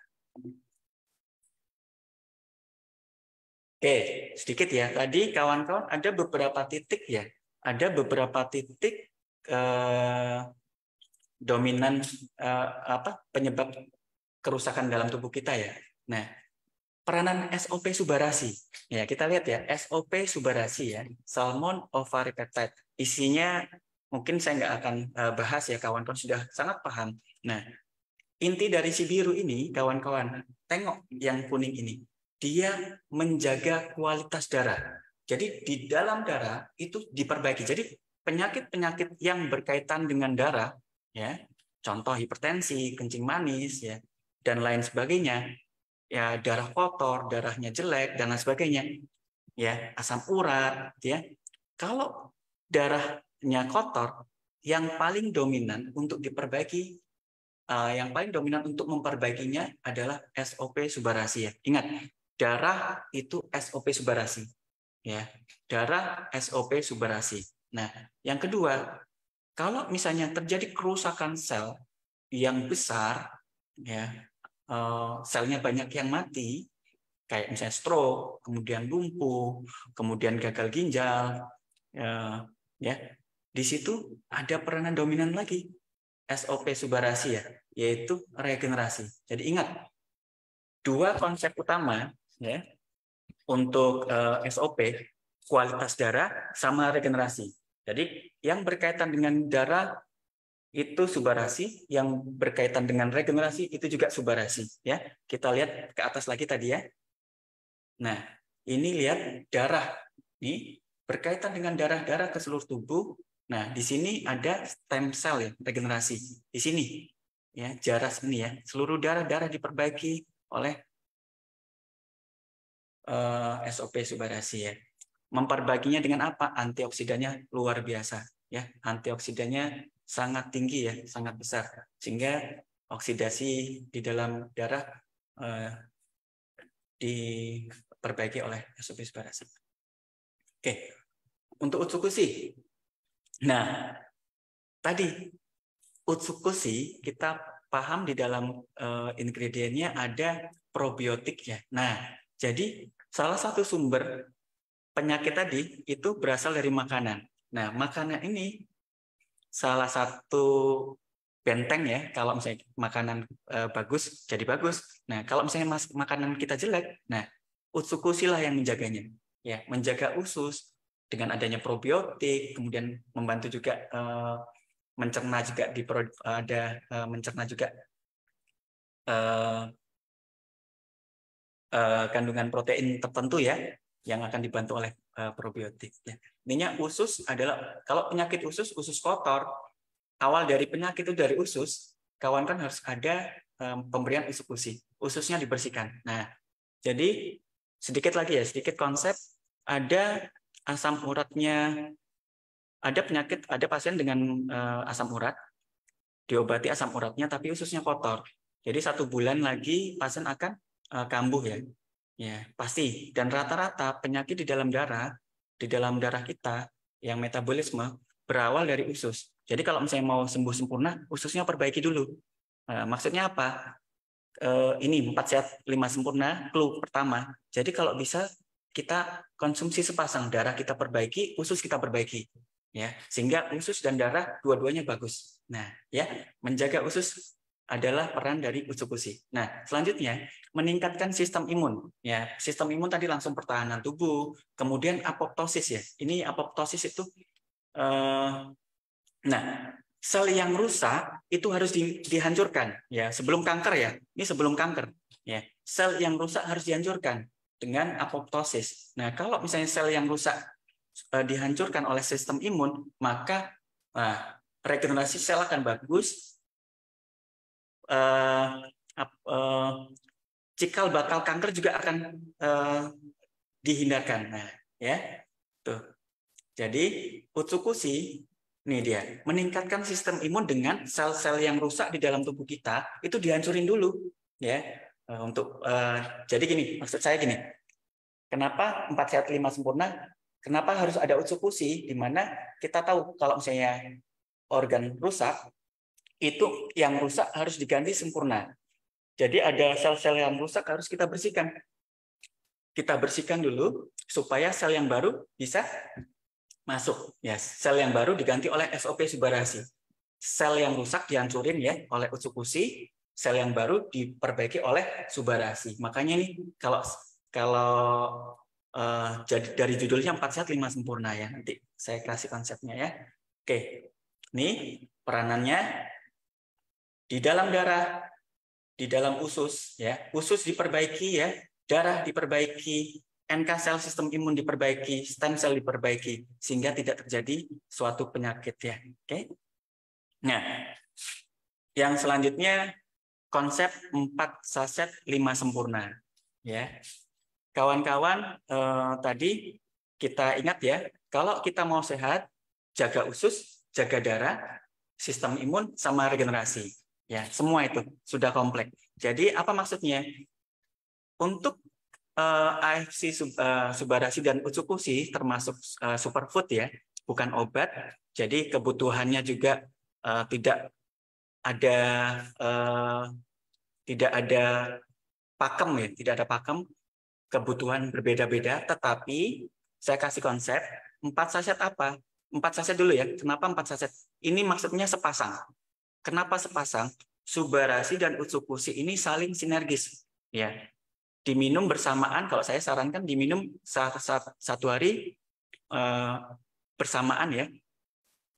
A: Oke, sedikit ya. Tadi kawan-kawan ada beberapa titik ya, ada beberapa titik dominan penyebab kerusakan dalam tubuh kita ya. Nah, peranan SOP subarasi. Ya, kita lihat ya, SOP subarasi ya, salmon ovary peptide. Isinya mungkin saya nggak akan bahas ya, kawan-kawan sudah sangat paham. Nah, inti dari si biru ini, kawan-kawan, tengok yang kuning ini. Dia menjaga kualitas darah. Jadi di dalam darah itu diperbaiki. Jadi penyakit-penyakit yang berkaitan dengan darah, ya, contoh hipertensi, kencing manis, ya, dan lain sebagainya, ya, darah kotor, darahnya jelek, dan lain sebagainya, ya, asam urat, ya. Kalau darahnya kotor, yang paling dominan untuk diperbaiki, yang paling dominan untuk memperbaikinya adalah SOP subarasi ya. Ingat, darah itu SOP subarasi, ya. Darah SOP subarasi. Nah, yang kedua, kalau misalnya terjadi kerusakan sel yang besar, ya, selnya banyak yang mati, kayak misalnya stroke, kemudian lumpuh, kemudian gagal ginjal, ya, di situ ada peranan dominan lagi SOP subarasi ya, yaitu regenerasi. Jadi ingat, dua konsep utama ya untuk SOP, kualitas darah sama regenerasi. Jadi yang berkaitan dengan darah itu subarasi, yang berkaitan dengan regenerasi itu juga subarasi ya. Kita lihat ke atas lagi tadi ya. Nah, ini lihat darah. Ini berkaitan dengan darah-darah ke seluruh tubuh. Nah, di sini ada stem cell ya, regenerasi. Di sini ya, darah sini ya. Seluruh darah-darah diperbaiki oleh SOP subarasi ya. Memperbaikinya dengan apa? Antioksidannya luar biasa ya. Antioksidannya sangat tinggi ya, sangat besar. Sehingga oksidasi di dalam darah diperbaiki oleh SOP subarasi. Oke, untuk Utsukushi. Nah, tadi Utsukushi kita paham di dalam ingredientnya ada probiotik ya. Nah, jadi salah satu sumber penyakit tadi itu berasal dari makanan. Nah, makanan ini salah satu benteng ya. Kalau misalnya makanan bagus, jadi bagus. Nah, kalau misalnya makanan kita jelek, nah Utsukushi lah yang menjaganya. Ya, menjaga usus dengan adanya probiotik, kemudian membantu juga mencerna juga mencerna juga kandungan protein tertentu ya yang akan dibantu oleh probiotik. Ya. Intinya usus adalah kalau penyakit usus kotor, awal dari penyakit itu dari usus, kawan kan harus ada pemberian Utsukushi. Ususnya dibersihkan. Nah, jadi sedikit lagi ya, sedikit konsep. Ada asam uratnya, ada penyakit, ada pasien dengan asam urat, diobati asam uratnya, tapi ususnya kotor. Jadi 1 bulan lagi pasien akan kambuh ya. Ya, pasti. Dan rata-rata penyakit di dalam darah kita yang metabolisme berawal dari usus. Jadi kalau misalnya mau sembuh sempurna, ususnya perbaiki dulu. Maksudnya apa? Ini 4 sehat 5 sempurna, clue pertama. Jadi kalau bisa kita konsumsi sepasang, darah kita perbaiki, usus kita perbaiki. Ya, sehingga usus dan darah dua-duanya bagus. Nah, ya, menjaga usus adalah peran dari Utsukushi. Nah, selanjutnya meningkatkan sistem imun. Ya, sistem imun tadi langsung pertahanan tubuh, kemudian apoptosis ya. Ini apoptosis itu nah, sel yang rusak itu harus dihancurkan ya sebelum kanker ya. Ini sebelum kanker ya. Sel yang rusak harus dihancurkan dengan apoptosis. Nah, kalau misalnya sel yang rusak dihancurkan oleh sistem imun, maka regenerasi sel akan bagus. Cikal bakal kanker juga akan dihindarkan. Nah, ya. Tuh. Jadi, Utsukushi nih dia, meningkatkan sistem imun dengan sel-sel yang rusak di dalam tubuh kita itu dihancurin dulu, ya. Jadi gini, maksud saya gini. Kenapa 4 sehat 5 sempurna? Kenapa harus ada Utsukushi di mana kita tahu kalau misalnya organ rusak itu yang rusak harus diganti sempurna. Jadi ada sel-sel yang rusak harus kita bersihkan. Kita bersihkan dulu supaya sel yang baru bisa masuk. Ya, sel yang baru diganti oleh SOP Subarashi. Sel yang rusak dihancurin ya oleh Utsukushi, sel yang baru diperbaiki oleh Subarashi. Makanya nih kalau jadi dari judulnya 4 sehat 5 sempurna ya. Nanti saya kasih konsepnya ya. Oke. Ini peranannya di dalam darah, di dalam usus ya. Usus diperbaiki ya, darah diperbaiki, NK sel sistem imun diperbaiki, stem sel diperbaiki sehingga tidak terjadi suatu penyakit ya. Oke. Nah, yang selanjutnya konsep 4 saset 5 sempurna ya. Kawan-kawan tadi kita ingat ya, kalau kita mau sehat, jaga usus, jaga darah, sistem imun sama regenerasi. Ya, semua itu sudah kompleks. Jadi apa maksudnya? Untuk AFC Subarashi dan Utsukushi termasuk superfood ya, bukan obat. Jadi kebutuhannya juga tidak ada pakem ya, tidak ada pakem. Kebutuhan berbeda-beda, tetapi saya kasih konsep 4 saset apa? 4 saset dulu ya. Kenapa 4 saset? Ini maksudnya sepasang. Kenapa sepasang? Subarashi dan Utsukushi ini saling sinergis. Ya, diminum bersamaan. Kalau saya sarankan diminum satu hari bersamaan ya.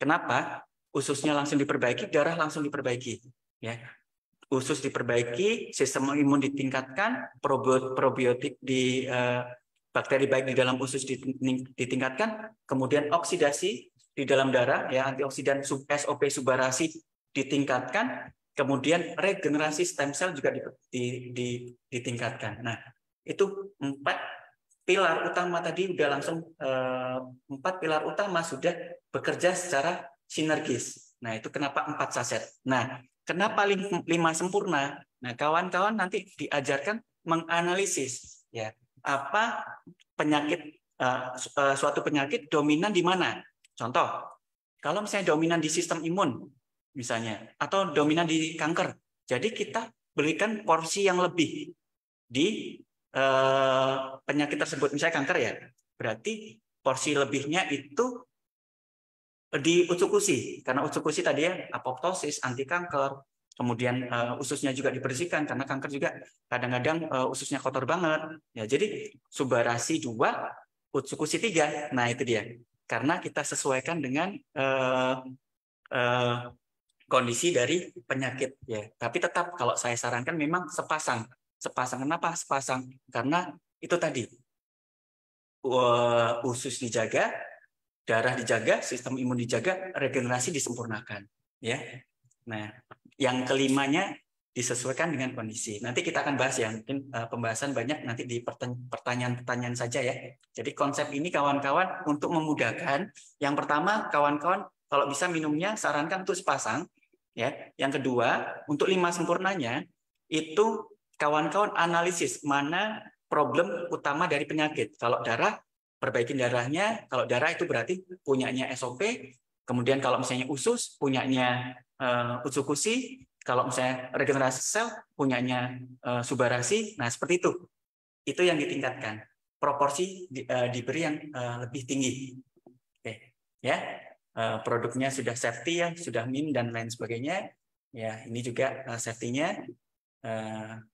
A: Kenapa? Ususnya langsung diperbaiki, darah langsung diperbaiki. Ya, usus diperbaiki, sistem imun ditingkatkan, probiotik di bakteri baik di dalam usus ditingkatkan, kemudian oksidasi di dalam darah ya antioksidan SOP Subarashi ditingkatkan, kemudian regenerasi stem cell juga ditingkatkan. Nah, itu 4 pilar utama tadi udah langsung 4 pilar utama sudah bekerja secara sinergis. Nah, itu kenapa 4 saset. Nah, kenapa 5 sempurna? Nah, kawan-kawan nanti diajarkan menganalisis ya apa penyakit suatu penyakit dominan di mana. Contoh, kalau misalnya dominan di sistem imun misalnya atau dominan di kanker, jadi kita berikan porsi yang lebih di penyakit tersebut. Misalnya kanker ya, berarti porsi lebihnya itu di Utsukushi, karena Utsukushi tadi ya apoptosis, anti kanker, kemudian ususnya juga dibersihkan karena kanker juga kadang-kadang ususnya kotor banget. Ya, jadi Subarashi 2, Utsukushi 3. Nah, itu dia. Karena kita sesuaikan dengan kondisi dari penyakit ya. Tapi tetap kalau saya sarankan memang sepasang. Sepasang kenapa? Sepasang karena itu tadi usus dijaga, darah dijaga, sistem imun dijaga, regenerasi disempurnakan, ya. Nah, yang kelimanya disesuaikan dengan kondisi. Nanti kita akan bahas ya, mungkin pembahasan banyak nanti di pertanyaan-pertanyaan saja ya. Jadi konsep ini kawan-kawan untuk memudahkan. Yang pertama, kawan-kawan kalau bisa minumnya sarankan untuk sepasang, ya. Yang kedua, untuk 5 sempurnanya itu kawan-kawan analisis mana problem utama dari penyakit. Kalau darah, perbaikin darahnya. Kalau darah itu berarti punyanya SOP. Kemudian kalau misalnya usus, punyanya Utsukushi. Kalau misalnya regenerasi sel, punyanya Subarashi. Nah, seperti itu. Itu yang ditingkatkan. Proporsi diberi yang lebih tinggi. Oke, ya. Produknya sudah safety ya, sudah min dan lain sebagainya. Ya, ini juga safety-nya.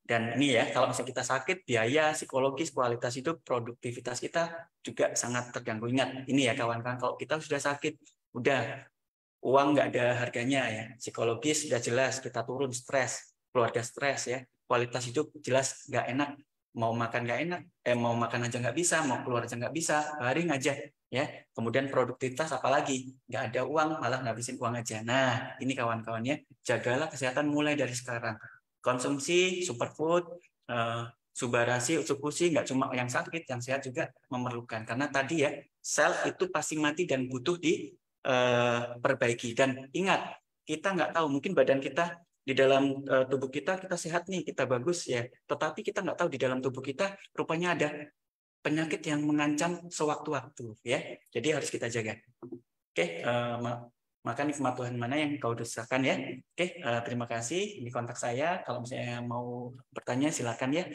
A: Dan ini ya, kalau misalnya kita sakit, biaya, psikologis, kualitas hidup, produktivitas kita juga sangat terganggu. Ingat, ini ya kawan-kawan, kalau kita sudah sakit, udah uang nggak ada harganya ya. Psikologis sudah jelas kita turun stres, keluarga stres ya. Kualitas hidup jelas nggak enak. Mau makan nggak enak, mau makan aja nggak bisa, mau keluar aja nggak bisa, baring aja ya. Kemudian produktivitas apalagi nggak ada uang, malah ngabisin uang aja. Nah ini kawan-kawannya, jagalah kesehatan mulai dari sekarang. Konsumsi superfood, subarasi, utsukushi nggak cuma yang sakit, yang sehat juga memerlukan. Karena tadi ya sel itu pasti mati dan butuh diperbaiki. Dan ingat, kita nggak tahu mungkin badan kita di dalam tubuh kita sehat nih, kita bagus ya. Tetapi kita nggak tahu di dalam tubuh kita rupanya ada penyakit yang mengancam sewaktu-waktu ya. Jadi harus kita jaga. Oke, maka nikmat Tuhan mana yang kau dosakan ya. Oke, terima kasih. Ini kontak saya. Kalau misalnya mau bertanya silakan ya.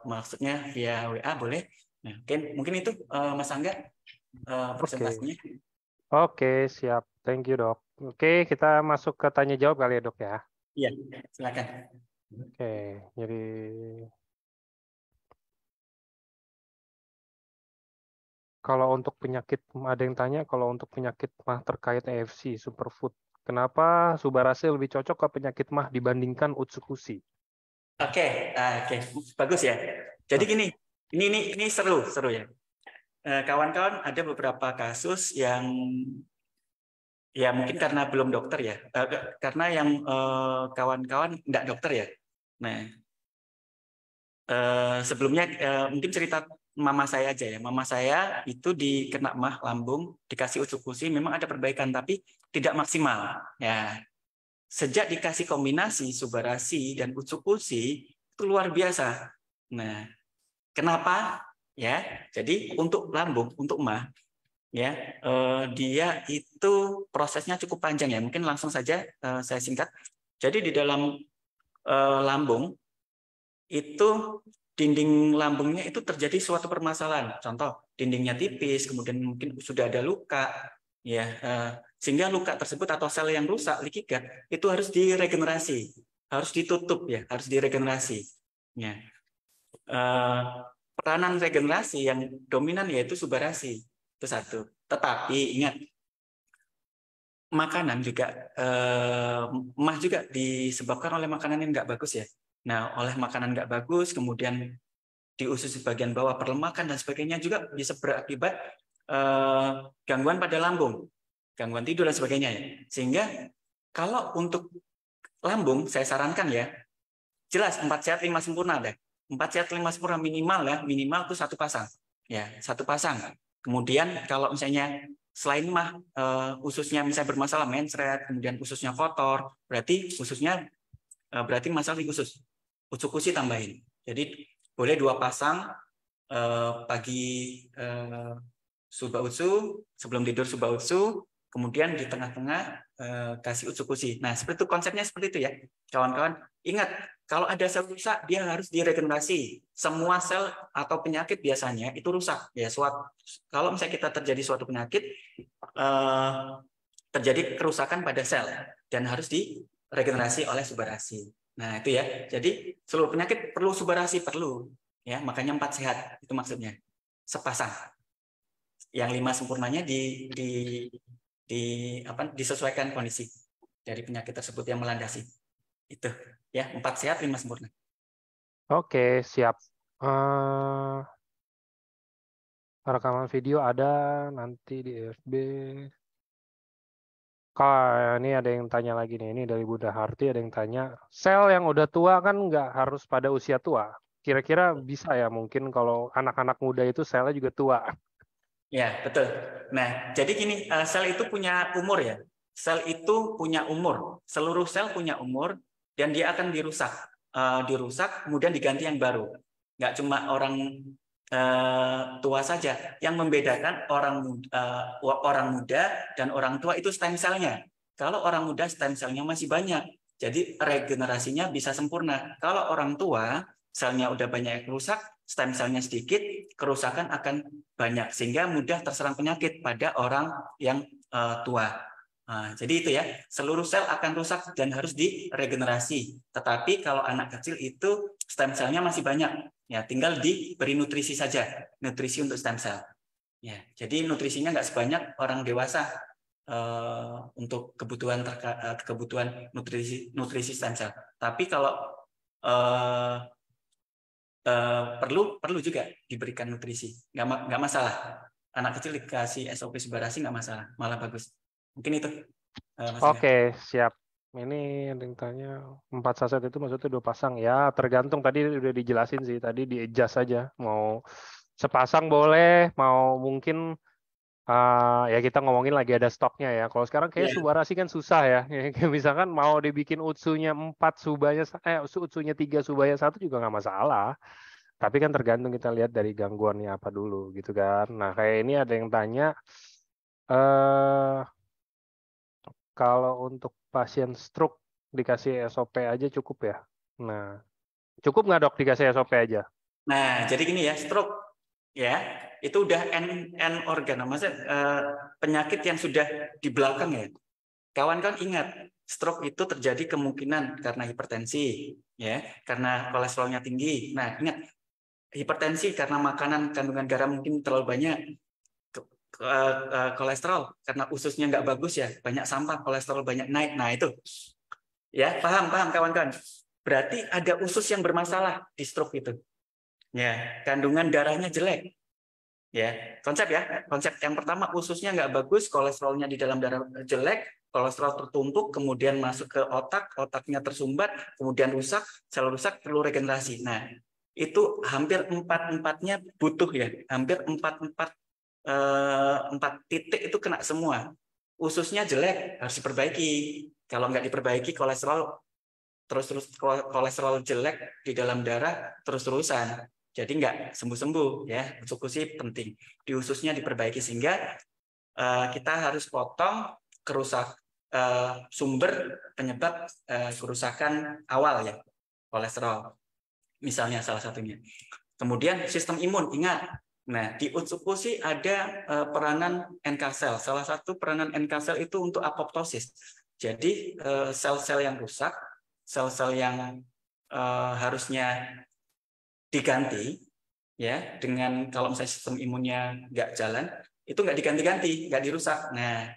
A: Maksudnya via WA boleh. Nah, mungkin itu Mas Angga presentasinya.
B: Oke, siap. Thank you, Dok. Oke, kita masuk ke tanya jawab kali ya, Dok ya.
A: Iya, silakan.
B: Oke, jadi kalau untuk penyakit, ada yang tanya kalau untuk penyakit mah terkait AFC, superfood, kenapa Subarase lebih cocok ke penyakit mah dibandingkan Utsukushi?
A: Oke, bagus ya. Jadi gini, ini seru ya. Kawan-kawan ada beberapa kasus yang ya mungkin karena belum dokter ya, karena yang kawan-kawan enggak dokter ya. Nah, sebelumnya mungkin cerita mama saya aja ya. Mama saya itu dikena mah lambung, dikasih utsukushi, memang ada perbaikan tapi tidak maksimal. Ya, sejak dikasih kombinasi subarasi dan utsukushi itu luar biasa. Nah, kenapa? Ya, jadi untuk lambung, untuk mah ya dia itu prosesnya cukup panjang ya, mungkin langsung saja saya singkat. Jadi di dalam lambung itu dinding lambungnya itu terjadi suatu permasalahan, contoh dindingnya tipis, kemudian mungkin sudah ada luka ya, sehingga luka tersebut atau sel yang rusak leaky gut itu harus diregenerasi, harus ditutup ya, harus diregenerasi ya. Peranan regenerasi yang dominan yaitu subarasi. Itu satu. Tetapi ingat, makanan juga mah juga disebabkan oleh makanan yang nggak bagus ya. Nah, oleh makanan nggak bagus, kemudian di usus bagian bawah perlemakan dan sebagainya juga bisa berakibat gangguan pada lambung, gangguan tidur dan sebagainya ya. Sehingga kalau untuk lambung saya sarankan ya, jelas 4 sehat 5 sempurna deh. 4 sehat 5 sempurna minimal ya, minimal itu 1 pasang. Ya, 1 pasang. Kemudian kalau misalnya selain mah ususnya misalnya bermasalah mencret, kemudian ususnya kotor, berarti ususnya berarti masalah di usus. Utsukushi tambahin. Jadi boleh 2 pasang pagi suba utsu, sebelum tidur suba utsu, kemudian di tengah-tengah kasih utsukushi. Nah, seperti itu konsepnya, seperti itu ya. Kawan-kawan, ingat kalau ada sel rusak dia harus diregenerasi. Semua sel atau penyakit biasanya itu rusak ya. Kalau misalnya kita terjadi suatu penyakit, terjadi kerusakan pada sel dan harus diregenerasi oleh subarasi. Nah, itu ya. Jadi seluruh penyakit perlu subarasi, perlu ya. Makanya 4 sehat itu maksudnya. Sepasang. Yang 5 sempurnanya disesuaikan kondisi dari penyakit tersebut yang melandasi. Itu ya, 4 sehat 5 sempurna.
B: Oke, siap. Rekaman video ada nanti di FB. Ini ada yang tanya lagi nih, ini dari Bunda Harti ada yang tanya, sel yang udah tua kan nggak harus pada usia tua. Kira-kira bisa ya mungkin kalau anak-anak muda itu selnya juga tua.
A: Ya, betul. Nah, jadi gini, sel itu punya umur ya. Sel itu punya umur. Seluruh sel punya umur dan dia akan dirusak. Dirusak, kemudian diganti yang baru. Nggak cuma orang tua saja. Yang membedakan orang muda dan orang tua itu stem selnya. Kalau orang muda stem selnya masih banyak, jadi regenerasinya bisa sempurna. Kalau orang tua, selnya udah banyak yang rusak, stem selnya sedikit, kerusakan akan banyak sehingga mudah terserang penyakit pada orang yang tua. Nah, jadi itu ya, seluruh sel akan rusak dan harus diregenerasi. Tetapi kalau anak kecil itu stem selnya masih banyak, ya tinggal diberi nutrisi saja, nutrisi untuk stem sel. Ya, jadi nutrisinya nggak sebanyak orang dewasa. untuk kebutuhan nutrisi stem cell. Tapi kalau perlu juga diberikan nutrisi, nggak masalah. Anak kecil dikasih SOP Subarasi nggak masalah, malah bagus. Mungkin itu, Mas Angga.
B: Oke, siap. Ini ada yang tanya 4 saset itu maksudnya 2 pasang. Ya, tergantung tadi udah dijelasin sih. Tadi di-adjust aja. Mau sepasang boleh, mau mungkin ya kita ngomongin lagi ada stoknya ya. Kalau sekarang kayak
A: Iya.
B: Subarasi kan susah ya. Kayak misalkan mau dibikin utsunya 4 subanya, utsunya 3 subaya 1 juga nggak masalah. Tapi kan tergantung kita lihat dari gangguannya apa dulu gitu kan. Nah, kayak ini ada yang tanya, kalau untuk pasien stroke dikasih SOP aja cukup ya? Nah, cukup nggak dok dikasih SOP aja?
A: Nah, jadi gini ya, stroke ya, itu udah end organ, maksudnya penyakit yang sudah di belakang ya. Kawan-kawan ingat, stroke itu terjadi kemungkinan karena hipertensi, ya, karena kolesterolnya tinggi. Nah, ingat, hipertensi karena makanan kandungan garam mungkin terlalu banyak, kolesterol karena ususnya nggak bagus ya, banyak sampah, kolesterol banyak naik. Nah itu, ya paham kawan-kawan. Berarti ada usus yang bermasalah di stroke itu. Ya, kandungan darahnya jelek. Ya, konsep yang pertama, ususnya nggak bagus, kolesterolnya di dalam darah jelek, kolesterol tertumpuk, kemudian masuk ke otak, otaknya tersumbat, kemudian rusak, sel rusak, perlu regenerasi. Nah, itu hampir empat-empatnya butuh ya, hampir empat titik itu kena semua. Ususnya jelek, harus diperbaiki. Kalau nggak diperbaiki, kolesterol kolesterol jelek di dalam darah terus-terusan. Jadi nggak sembuh-sembuh ya. Usus penting. Di ususnya diperbaiki sehingga kita harus potong sumber penyebab kerusakan awal ya, kolesterol. Misalnya salah satunya. Kemudian sistem imun, ingat. Nah, di usus ada peranan NK cell. Salah satu peranan NK cell itu untuk apoptosis. Jadi sel-sel yang rusak, sel-sel yang harusnya diganti, ya, dengan kalau misalnya sistem imunnya nggak jalan, itu nggak diganti-ganti, nggak dirusak. Nah,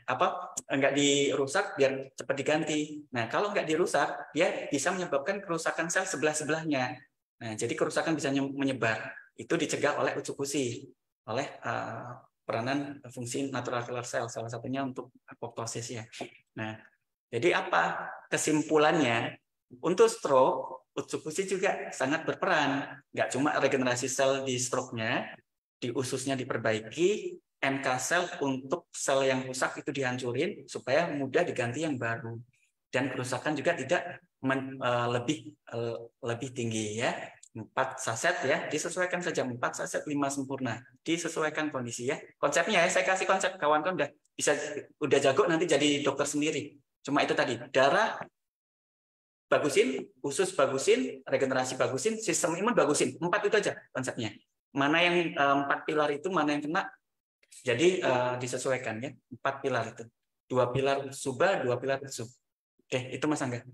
A: nggak dirusak biar cepat diganti. Nah, kalau nggak dirusak, dia bisa menyebabkan kerusakan sel sebelah-sebelahnya. Nah, jadi kerusakan bisa menyebar. Itu dicegah oleh utsuk-usi, oleh peranan fungsi natural killer cell, salah satunya untuk apoptosis ya. Nah, jadi apa kesimpulannya? Untuk stroke, utsuk-usi juga sangat berperan. Nggak cuma regenerasi sel di stroke-nya, di ususnya diperbaiki, NK sel untuk sel yang rusak itu dihancurin supaya mudah diganti yang baru. Dan kerusakan juga tidak lebih tinggi ya. 4 saset ya, disesuaikan saja 4 saset 5 sempurna. Disesuaikan kondisi ya. Konsepnya ya, saya kasih konsep, kawan-kawan udah jago nanti jadi dokter sendiri. Cuma itu tadi, darah bagusin, usus bagusin, regenerasi bagusin, sistem imun bagusin. 4 itu aja konsepnya. Mana yang 4 pilar itu, mana yang kena. Jadi disesuaikan ya, 4 pilar itu. 2 pilar suba, 2 pilar sub. Oke, itu Mas Angga.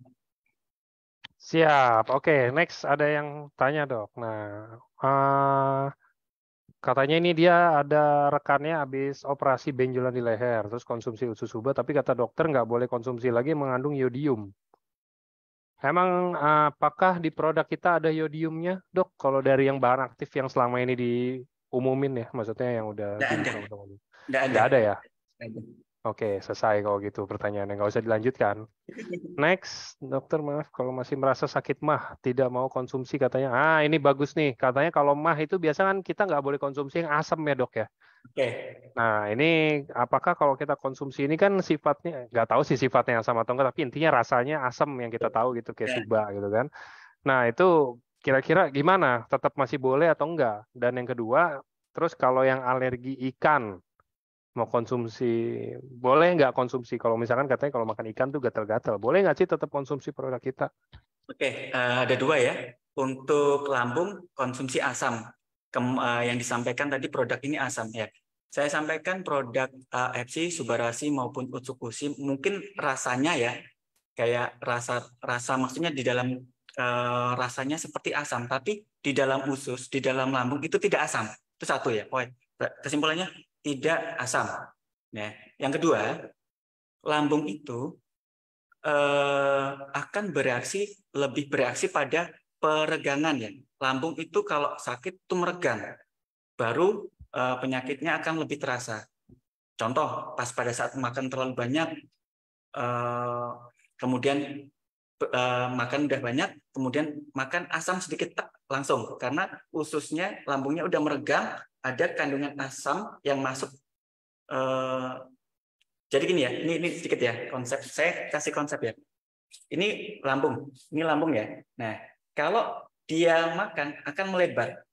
B: Siap. Oke, next ada yang tanya dok. Nah, katanya ini dia ada rekannya habis operasi benjolan di leher, terus konsumsi usus suba, tapi kata dokter nggak boleh konsumsi lagi mengandung yodium. Emang apakah di produk kita ada yodiumnya, dok? Kalau dari yang bahan aktif yang selama ini diumumin ya, maksudnya yang udah dibuka untuk nggak ada ya? Oke, selesai kalau gitu pertanyaannya. Nggak usah dilanjutkan. Next, dokter maaf kalau masih merasa sakit mah, tidak mau konsumsi katanya. Ini bagus nih. Katanya kalau mah itu biasa kan kita nggak boleh konsumsi yang asam ya dok ya.
A: Oke.
B: Nah ini apakah kalau kita konsumsi ini kan sifatnya, nggak tahu sih sifatnya asam atau enggak, tapi intinya rasanya asam yang kita tahu gitu, kayak suba gitu kan. Nah itu kira-kira gimana? Tetap masih boleh atau enggak? Dan yang kedua, terus kalau yang alergi ikan, mau konsumsi, boleh nggak konsumsi? Kalau misalkan katanya kalau makan ikan tuh gatal-gatal, boleh nggak sih tetap konsumsi produk kita?
A: Oke, ada 2 ya. Untuk lambung, konsumsi asam. Yang disampaikan tadi produk ini asam ya. Saya sampaikan produk FC, Subarasi maupun Utsukushi, mungkin rasanya ya, kayak rasa maksudnya di dalam rasanya seperti asam, tapi di dalam usus, di dalam lambung itu tidak asam. Itu satu ya. Kesimpulannya tidak asam. Nah, yang kedua, lambung itu akan lebih bereaksi pada peregangan ya. Lambung itu kalau sakit itu meregang, baru penyakitnya akan lebih terasa. Contoh, pas pada saat makan terlalu banyak, kemudian makan udah banyak, kemudian makan asam sedikit langsung, karena ususnya lambungnya udah meregang, ada kandungan asam yang masuk. Jadi gini ya, ini sedikit ya konsep. Saya kasih konsep ya. Ini lambung ya. Nah, kalau dia makan akan melebar,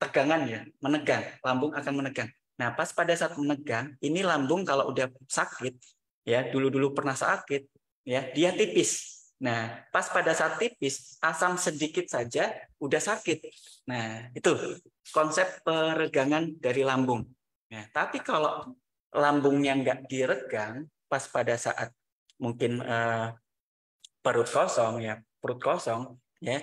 A: tegangan ya, menegang, lambung akan menegang. Nah, pas pada saat menegang, ini lambung kalau udah sakit, ya dulu pernah sakit, ya dia tipis. Nah, pas pada saat tipis, asam sedikit saja udah sakit. Nah, itu konsep peregangan dari lambung. Nah, tapi kalau lambungnya nggak diregang, pas pada saat mungkin perut kosong, ya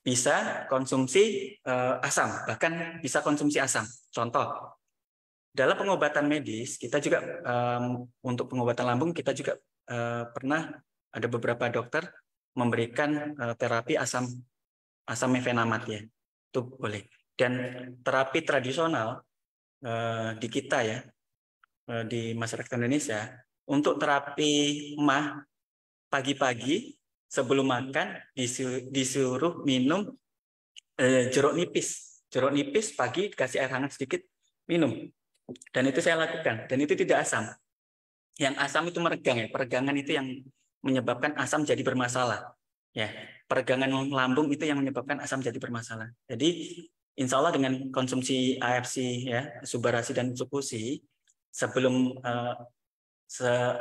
A: bisa konsumsi asam, bahkan bisa konsumsi asam. Contoh, dalam pengobatan medis kita juga untuk pengobatan lambung kita juga pernah ada beberapa dokter memberikan terapi asam mefenamat ya, itu boleh. Dan terapi tradisional di kita ya, di masyarakat Indonesia, untuk terapi MAH pagi-pagi sebelum makan disuruh minum jeruk nipis pagi, kasih air hangat sedikit, minum. Dan itu saya lakukan, dan itu tidak asam. Yang asam itu meregang ya, peregangan itu yang menyebabkan asam jadi bermasalah. Ya, peregangan lambung itu yang menyebabkan asam jadi bermasalah. Jadi insya Allah dengan konsumsi AFC ya, subarasi dan utsukushi sebelum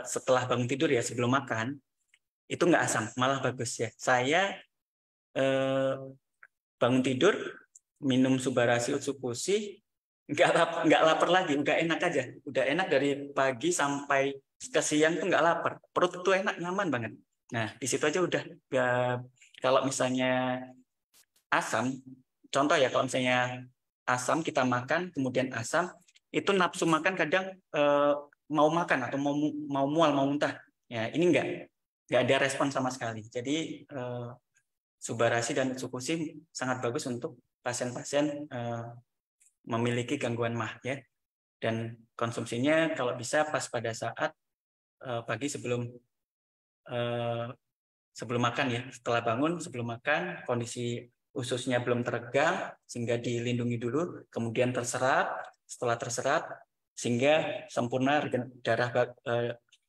A: setelah bangun tidur ya, sebelum makan itu nggak asam, malah bagus ya. Saya bangun tidur minum subarasi utsukushi, nggak lapar lagi, udah enak aja, udah enak dari pagi sampai ke siang tuh nggak lapar, perut tuh enak, nyaman banget. Nah di situ aja udah. Kalau misalnya asam, contoh ya, kalau misalnya asam kita makan kemudian asam itu nafsu makan kadang mau makan atau mau mual, mau muntah ya, ini nggak ada respon sama sekali. Jadi subarasi dan utsukushi sangat bagus untuk pasien-pasien memiliki gangguan MAH ya. Dan konsumsinya kalau bisa pas pada saat pagi sebelum makan ya. Setelah bangun sebelum makan, kondisi ususnya belum teregang sehingga dilindungi dulu, kemudian terserap. Setelah terserap sehingga sempurna darah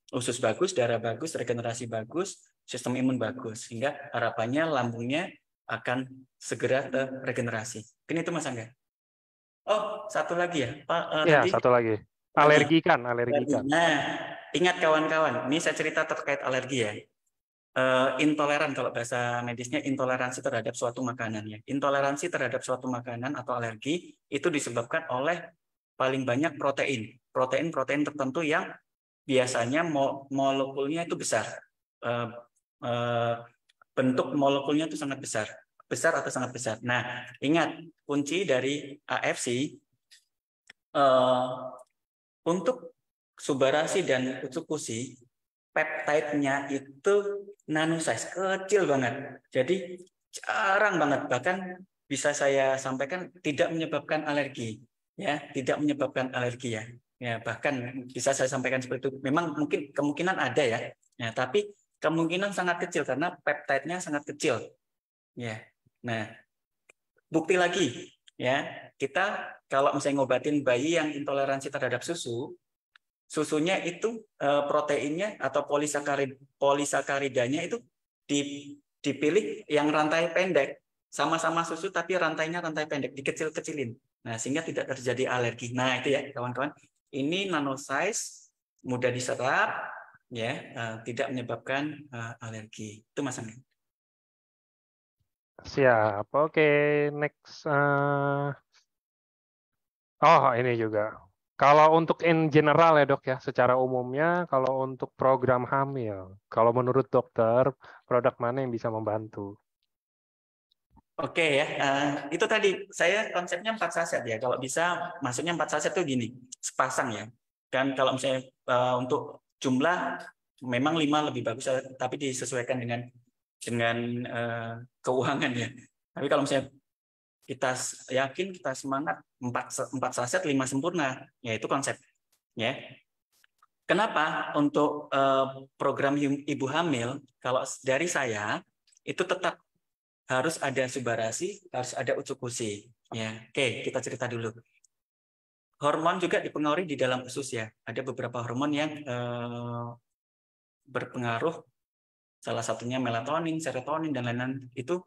A: usus bagus, darah bagus, regenerasi bagus, sistem imun bagus, sehingga harapannya lambungnya akan segera terregenerasi. Ini itu Mas Angga. Oh, satu lagi ya, Pak.
B: Ya,
A: Tadi
B: satu lagi. Alergikan.
A: Nah, ingat kawan-kawan, ini saya cerita terkait alergi ya. Intoleran, kalau bahasa medisnya intoleransi terhadap suatu makanan ya. Intoleransi terhadap suatu makanan atau alergi itu disebabkan oleh paling banyak protein tertentu yang biasanya molekulnya itu besar. Bentuk molekulnya itu sangat besar atau sangat besar. Nah, ingat kunci dari AFC untuk subarasi dan utsukushi, peptide-nya itu nanosize, kecil banget. Jadi jarang banget, bahkan bisa saya sampaikan tidak menyebabkan alergi, ya, tidak menyebabkan alergi ya. Ya, bahkan bisa saya sampaikan seperti itu. Memang mungkin kemungkinan ada ya. Ya, tapi kemungkinan sangat kecil karena peptide-nya sangat kecil. Ya. Nah, bukti lagi ya, kita kalau misalnya ngobatin bayi yang intoleransi terhadap susunya itu proteinnya atau polisakaridanya itu dipilih yang rantai pendek, sama-sama susu tapi rantainya rantai pendek, dikecil-kecilin. Nah, sehingga tidak terjadi alergi. Nah, itu ya kawan-kawan. Ini nanosize, mudah diserap, ya, tidak menyebabkan alergi. Itu Mas Angga.
B: Siap. Oke, next. Oh, ini juga. Kalau untuk in general ya dok ya, secara umumnya kalau untuk program hamil, kalau menurut dokter, produk mana yang bisa membantu?
A: Oke ya, itu tadi saya konsepnya 4 saset ya. Kalau bisa masuknya 4 saset tuh gini, sepasang ya. Dan kalau misalnya untuk jumlah memang 5 lebih bagus, tapi disesuaikan dengan keuangan ya. Tapi kalau misalnya kita yakin, kita semangat, 4 saset 5 sempurna, ya itu konsep ya. Kenapa untuk program ibu hamil, kalau dari saya itu tetap harus ada subarasi, harus ada utsukushi ya. Oke, kita cerita dulu. Hormon juga dipengaruhi di dalam usus ya. Ada beberapa hormon yang berpengaruh, salah satunya melatonin, serotonin dan lain-lain, itu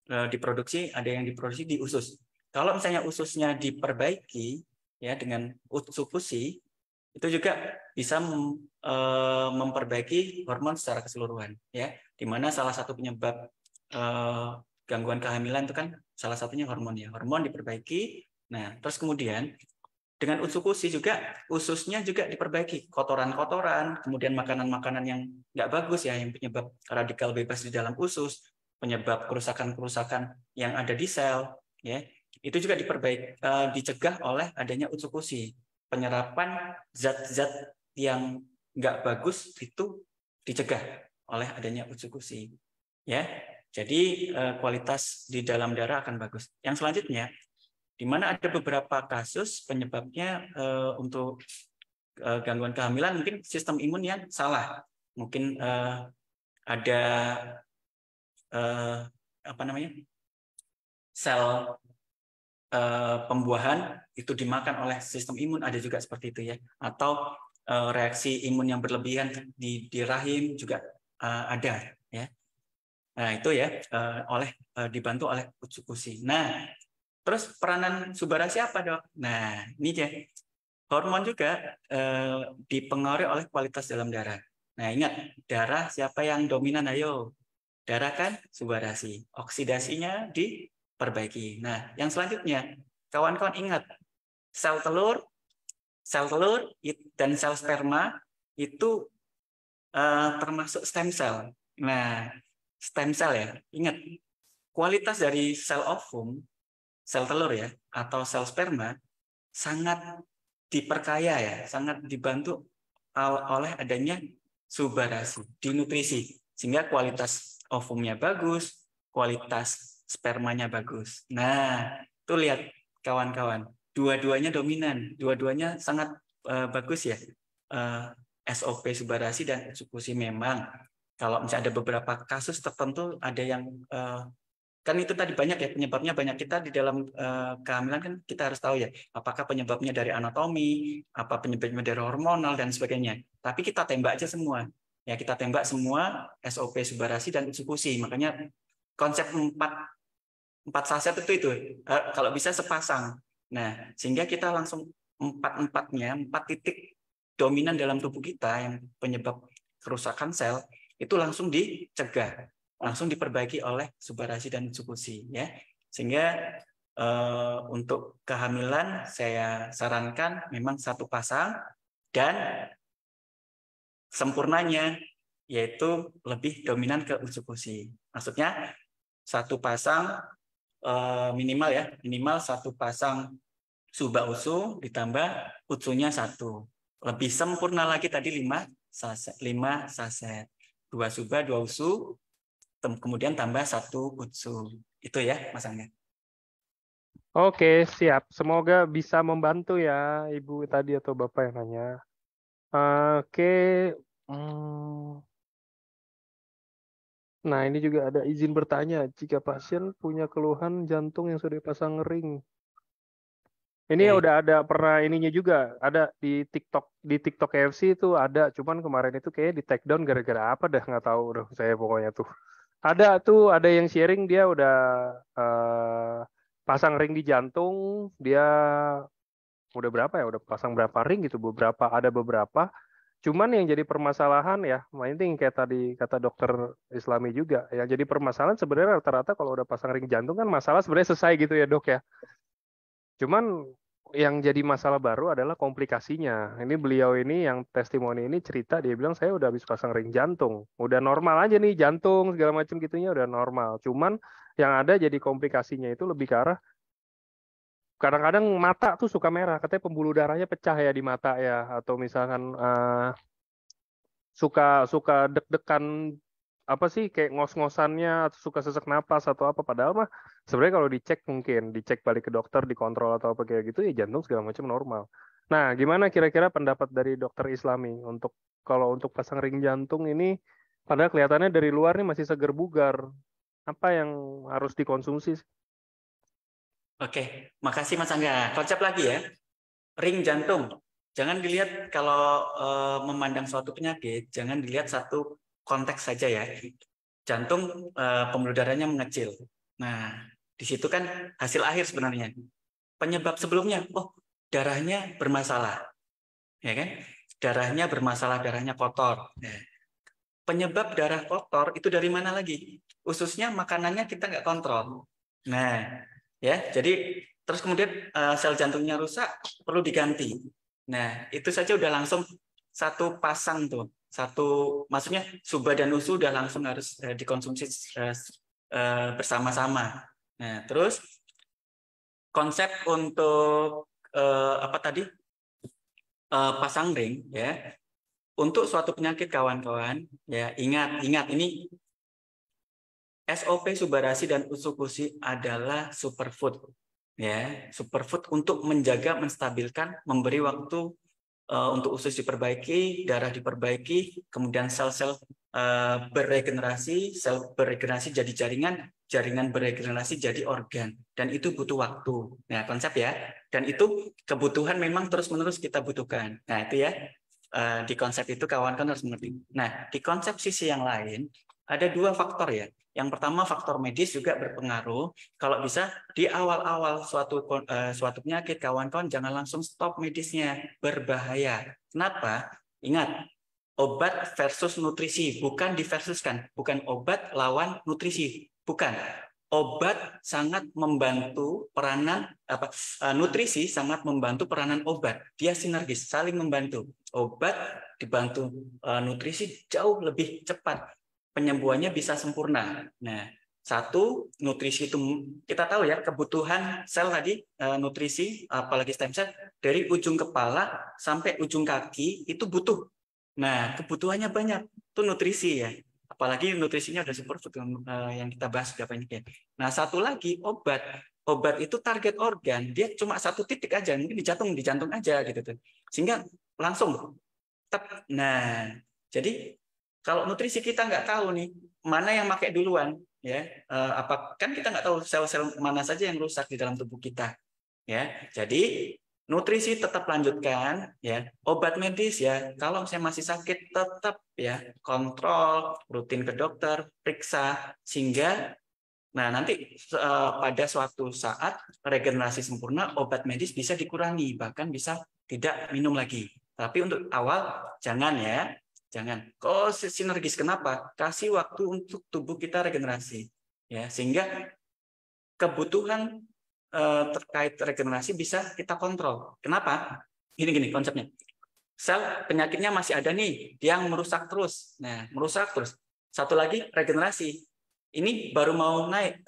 A: diproduksi, ada yang diproduksi di usus. Kalau misalnya ususnya diperbaiki ya dengan utsukushi, itu juga bisa memperbaiki hormon secara keseluruhan ya, di mana salah satu penyebab gangguan kehamilan itu kan salah satunya hormon ya. Hormon diperbaiki, nah terus kemudian dengan utsukushi juga ususnya juga diperbaiki, kotoran-kotoran, kemudian makanan-makanan yang nggak bagus ya, yang penyebab radikal bebas di dalam usus, penyebab kerusakan-kerusakan yang ada di sel ya, itu juga diperbaiki, dicegah oleh adanya utsukushi. Penyerapan zat-zat yang nggak bagus itu dicegah oleh adanya utsukushi ya. Jadi kualitas di dalam darah akan bagus. Yang selanjutnya, di mana ada beberapa kasus penyebabnya untuk gangguan kehamilan mungkin sistem imun yang salah, mungkin ada apa namanya, sel pembuahan itu dimakan oleh sistem imun, ada juga seperti itu ya, atau reaksi imun yang berlebihan di rahim juga ada ya. Nah itu ya dibantu oleh utsukushi. Nah terus peranan subarasi apa dok? Nah ini ya, hormon juga dipengaruhi oleh kualitas dalam darah. Nah ingat, darah siapa yang dominan? Ayo, darah kan subarasi, oksidasinya diperbaiki. Nah yang selanjutnya, kawan-kawan ingat, sel telur dan sel sperma itu termasuk stem cell. Nah stem cell ya, ingat, kualitas dari sel ovum, sel telur ya, atau sel sperma sangat diperkaya ya, sangat dibantu oleh adanya subarasi, dinutrisi, sehingga kualitas ovumnya bagus, kualitas spermanya bagus. Nah, tuh lihat kawan-kawan, dua-duanya dominan, dua-duanya sangat bagus ya. SOP subarasi dan utsukushi memang. Kalau misalnya ada beberapa kasus tertentu, ada yang kan itu tadi banyak ya penyebabnya, banyak. Kita di dalam kehamilan kan kita harus tahu ya, apakah penyebabnya dari anatomi, apa penyebabnya dari hormonal dan sebagainya. Tapi kita tembak aja semua ya, kita tembak semua SOP subarasi dan utsukushi. Makanya konsep 4 saset itu kalau bisa sepasang. Nah sehingga kita langsung 4 titik dominan dalam tubuh kita yang penyebab kerusakan sel itu langsung dicegah, langsung diperbaiki oleh subarasi dan utsukushi ya. Sehingga untuk kehamilan saya sarankan memang 1 pasang, dan sempurnanya yaitu lebih dominan ke utsukushi. Maksudnya 1 pasang minimal ya, minimal 1 pasang suba usu ditambah utsunya 1. Lebih sempurna lagi tadi 5 saset. 2 suba, 2 usu, kemudian tambah 1 utsu. Itu ya Mas Angga.
B: Oke, siap. Semoga bisa membantu ya Ibu tadi atau Bapak yang nanya. Oke. Nah, ini juga ada izin bertanya. Jika pasien punya keluhan jantung yang sudah dipasang ring. Ini udah ada pernah ininya juga. Ada di TikTok KFC itu ada. Cuman kemarin itu kayak di take down gara-gara apa dah, nggak tahu udah saya pokoknya tuh. Ada yang sharing dia udah pasang ring di jantung. Dia udah berapa ya? Udah pasang berapa ring gitu? Ada beberapa. Cuman yang jadi permasalahan ya, ini kayak tadi kata dokter Islami juga, yang jadi permasalahan sebenarnya rata-rata kalau udah pasang ring jantung kan masalah sebenarnya selesai gitu ya dok ya. Cuman yang jadi masalah baru adalah komplikasinya. Ini beliau ini yang testimoni ini cerita, dia bilang saya udah habis pasang ring jantung, udah normal aja nih jantung segala macam gitunya udah normal. Cuman yang ada jadi komplikasinya itu lebih ke arah kadang-kadang mata tuh suka merah, katanya pembuluh darahnya pecah ya di mata ya, atau misalkan suka deg-degan apa sih kayak ngos-ngosannya atau suka sesak napas atau apa, padahal mah sebenarnya kalau dicek balik ke dokter, dikontrol atau apa kayak gitu ya jantung segala macam normal. Nah, gimana kira-kira pendapat dari dokter Islami kalau untuk pasang ring jantung ini, padahal kelihatannya dari luar nih masih seger bugar, apa yang harus dikonsumsi?
A: Oke, makasih Mas Angga. Konsep lagi ya, ring jantung. Jangan dilihat kalau memandang suatu penyakit, jangan dilihat satu konteks saja ya. Jantung pembuluh darahnya mengecil. Nah, di situ kan hasil akhir sebenarnya. Penyebab sebelumnya, oh darahnya bermasalah, ya kan? Darahnya bermasalah, darahnya kotor. Nah, penyebab darah kotor itu dari mana lagi? Khususnya makanannya kita nggak kontrol. Nah, ya, jadi terus kemudian sel jantungnya rusak, perlu diganti. Nah, itu saja udah langsung satu pasang tuh. Maksudnya Suba dan Usu udah langsung harus dikonsumsi bersama-sama. Nah, terus konsep untuk apa tadi pasang ring ya untuk suatu penyakit kawan-kawan ya ingat ini SOP Subarasi dan Usukusi adalah superfood ya superfood untuk menjaga menstabilkan memberi waktu untuk usus diperbaiki, darah diperbaiki, kemudian sel-sel sel beregenerasi jadi jaringan, jaringan beregenerasi jadi organ, dan itu butuh waktu. Nah, konsep ya, dan itu kebutuhan memang terus-menerus kita butuhkan. Nah, itu ya, di konsep itu kawan-kawan harus mengerti. Nah, di konsep sisi yang lain, ada dua faktor ya. Yang pertama faktor medis juga berpengaruh. Kalau bisa di awal-awal suatu penyakit kawan-kawan jangan langsung stop medisnya, berbahaya. Kenapa? Ingat, obat versus nutrisi, bukan diversuskan, bukan obat lawan nutrisi, bukan. Obat sangat membantu peranan nutrisi sangat membantu peranan obat. Dia sinergis, saling membantu. Obat dibantu nutrisi jauh lebih cepat. Penyembuhannya bisa sempurna. Nah, satu, nutrisi itu kita tahu ya, kebutuhan sel tadi nutrisi apalagi stem cell dari ujung kepala sampai ujung kaki itu butuh. Nah, kebutuhannya banyak. Itu nutrisi ya. Apalagi nutrisinya udah superfood yang kita bahas sudah banyak ya. Nah, satu lagi obat. Obat itu target organ, dia cuma satu titik aja, mungkin di jantung aja gitu tuh. Sehingga langsung tep. Nah, jadi kalau nutrisi kita nggak tahu nih mana yang pakai duluan ya, apa kan kita nggak tahu sel-sel mana saja yang rusak di dalam tubuh kita ya. Jadi nutrisi tetap lanjutkan ya. Obat medis ya, kalau saya masih sakit tetap ya kontrol, rutin ke dokter, periksa sehingga nah nanti pada suatu saat regenerasi sempurna obat medis bisa dikurangi bahkan bisa tidak minum lagi. Tapi untuk awal jangan ya, jangan. Kok sinergis kenapa? Kasih waktu untuk tubuh kita regenerasi ya sehingga kebutuhan terkait regenerasi bisa kita kontrol. Kenapa? Gini konsepnya. Sel penyakitnya masih ada nih, yang merusak terus. Nah, merusak terus. Satu lagi regenerasi. Ini baru mau naik,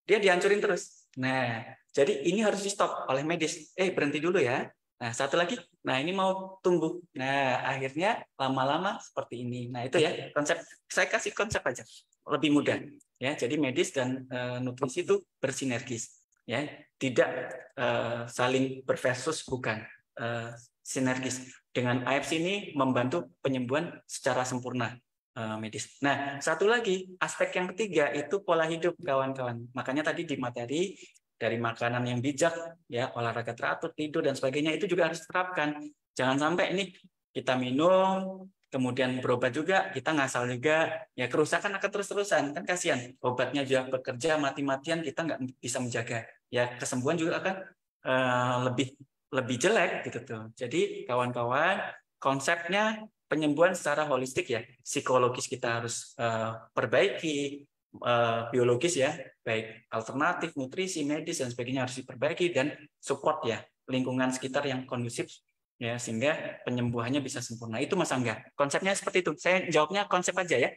A: dia dihancurin terus. Nah, jadi ini harus di stop oleh medis. Berhenti dulu ya. Nah, satu lagi. Nah, ini mau tumbuh. Nah, akhirnya lama-lama seperti ini. Nah, itu ya konsep. Saya kasih konsep aja, lebih mudah. Ya, jadi medis dan nutrisi itu bersinergis. Ya, tidak saling berversus, bukan sinergis. Dengan AFC ini membantu penyembuhan secara sempurna medis. Nah, satu lagi aspek yang ketiga itu pola hidup kawan-kawan. Makanya tadi di materi dari makanan yang bijak, ya olahraga teratur, tidur dan sebagainya itu juga harus diterapkan. Jangan sampai ini kita minum, kemudian berobat juga, kita ngasal juga, ya kerusakan akan terus-terusan, kan kasihan. Obatnya juga bekerja mati-matian, kita nggak bisa menjaga. Ya kesembuhan juga akan lebih jelek gitu tuh. Jadi kawan-kawan, konsepnya penyembuhan secara holistik ya, psikologis kita harus perbaiki, biologis ya, baik alternatif, nutrisi, medis dan sebagainya harus diperbaiki dan support ya, lingkungan sekitar yang kondusif ya sehingga penyembuhannya bisa sempurna. Itu Mas Angga. Konsepnya seperti itu. Saya jawabnya konsep aja ya.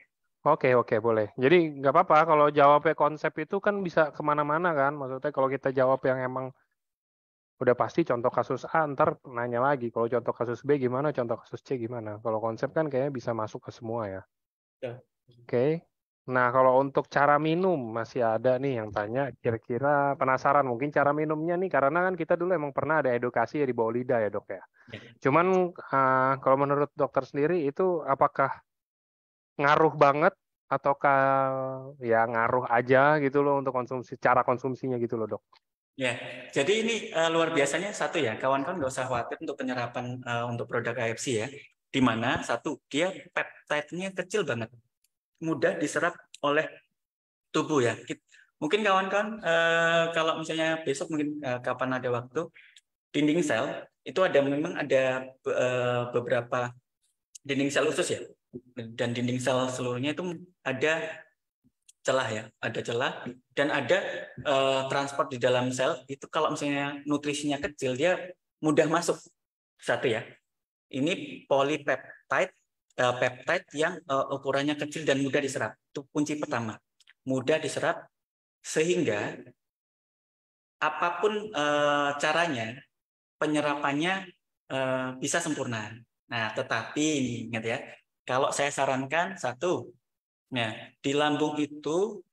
B: Oke, boleh. Jadi nggak apa-apa kalau jawabnya konsep itu kan bisa kemana-mana kan. Maksudnya kalau kita jawab yang emang udah pasti contoh kasus A, ntar nanya lagi. Kalau contoh kasus B gimana, contoh kasus C gimana. Kalau konsep kan kayaknya bisa masuk ke semua ya.
A: Ya.
B: Oke. Nah, kalau untuk cara minum masih ada nih yang tanya, kira-kira penasaran mungkin cara minumnya nih, karena kan kita dulu emang pernah ada edukasi ya di bawah lidah ya dok ya.
A: Ya.
B: Cuman kalau menurut dokter sendiri itu apakah ngaruh banget ataukah ya ngaruh aja gitu loh untuk konsumsi, cara konsumsinya gitu loh dok?
A: Ya, jadi ini luar biasanya satu ya, kawan-kawan nggak usah khawatir untuk penyerapan untuk produk AFC ya. Di mana satu, dia peptide-nya kecil banget, mudah diserap oleh tubuh ya. Mungkin kawan-kawan kalau misalnya besok mungkin kapan ada waktu, dinding sel itu ada memang ada beberapa dinding sel usus ya. Dan dinding sel seluruhnya itu ada celah ya, ada celah dan ada transport di dalam sel itu kalau misalnya nutrisinya kecil dia mudah masuk satu ya. Ini polipeptide peptide yang ukurannya kecil dan mudah diserap. Itu kunci pertama. Mudah diserap sehingga apapun caranya penyerapannya bisa sempurna. Nah, tetapi ini ingat ya, kalau saya sarankan satu, nah di lambung itu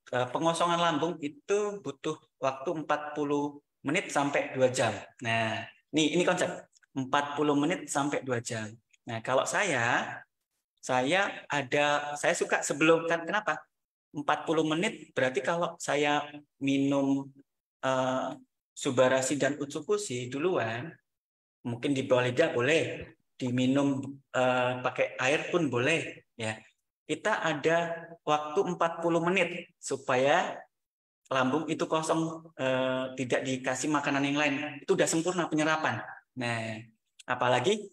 A: pengosongan lambung itu butuh waktu 40 menit sampai 2 jam. Nah, ini konsep 40 menit sampai 2 jam. Nah, kalau saya suka sebelum kan kenapa? 40 menit berarti kalau saya minum eh, Subarasi dan Utsukushi duluan, mungkin di bawah lidah boleh, diminum pakai air pun boleh ya. Kita ada waktu 40 menit supaya lambung itu kosong, tidak dikasih makanan yang lain. Itu udah sempurna penyerapan. Nah, apalagi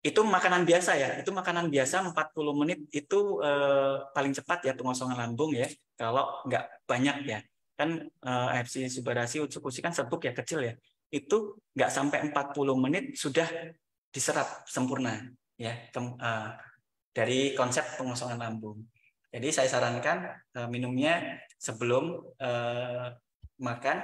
A: itu makanan biasa ya. Itu makanan biasa 40 menit itu paling cepat ya pengosongan lambung ya. Kalau nggak banyak ya. Kan AFC Subarasi Utsukushi kan serbuk ya kecil ya. Itu nggak sampai 40 menit sudah diserap sempurna ya dari konsep pengosongan lambung. Jadi saya sarankan minumnya sebelum makan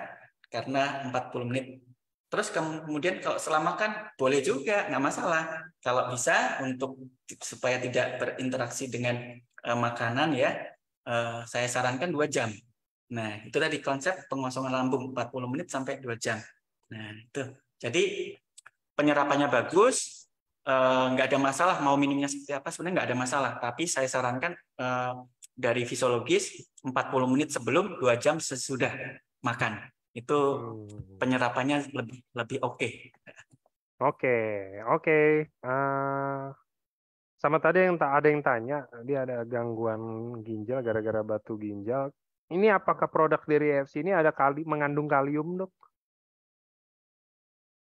A: karena 40 menit. Terus kemudian kalau setelah makan boleh juga, nggak masalah. Kalau bisa untuk supaya tidak berinteraksi dengan makanan ya, saya sarankan 2 jam. Nah, itu tadi konsep pengosongan lambung 40 menit sampai 2 jam. Nah, itu. Jadi penyerapannya bagus, nggak ada masalah mau minumnya seperti apa sebenarnya nggak ada masalah. Tapi saya sarankan dari fisiologis 40 menit sebelum 2 jam sesudah makan. Itu penyerapannya lebih lebih oke.
B: Oke, oke. Sama tadi yang ada yang tanya, dia ada gangguan ginjal gara-gara batu ginjal. Ini apakah produk dari EFC ini ada mengandung kalium, dok?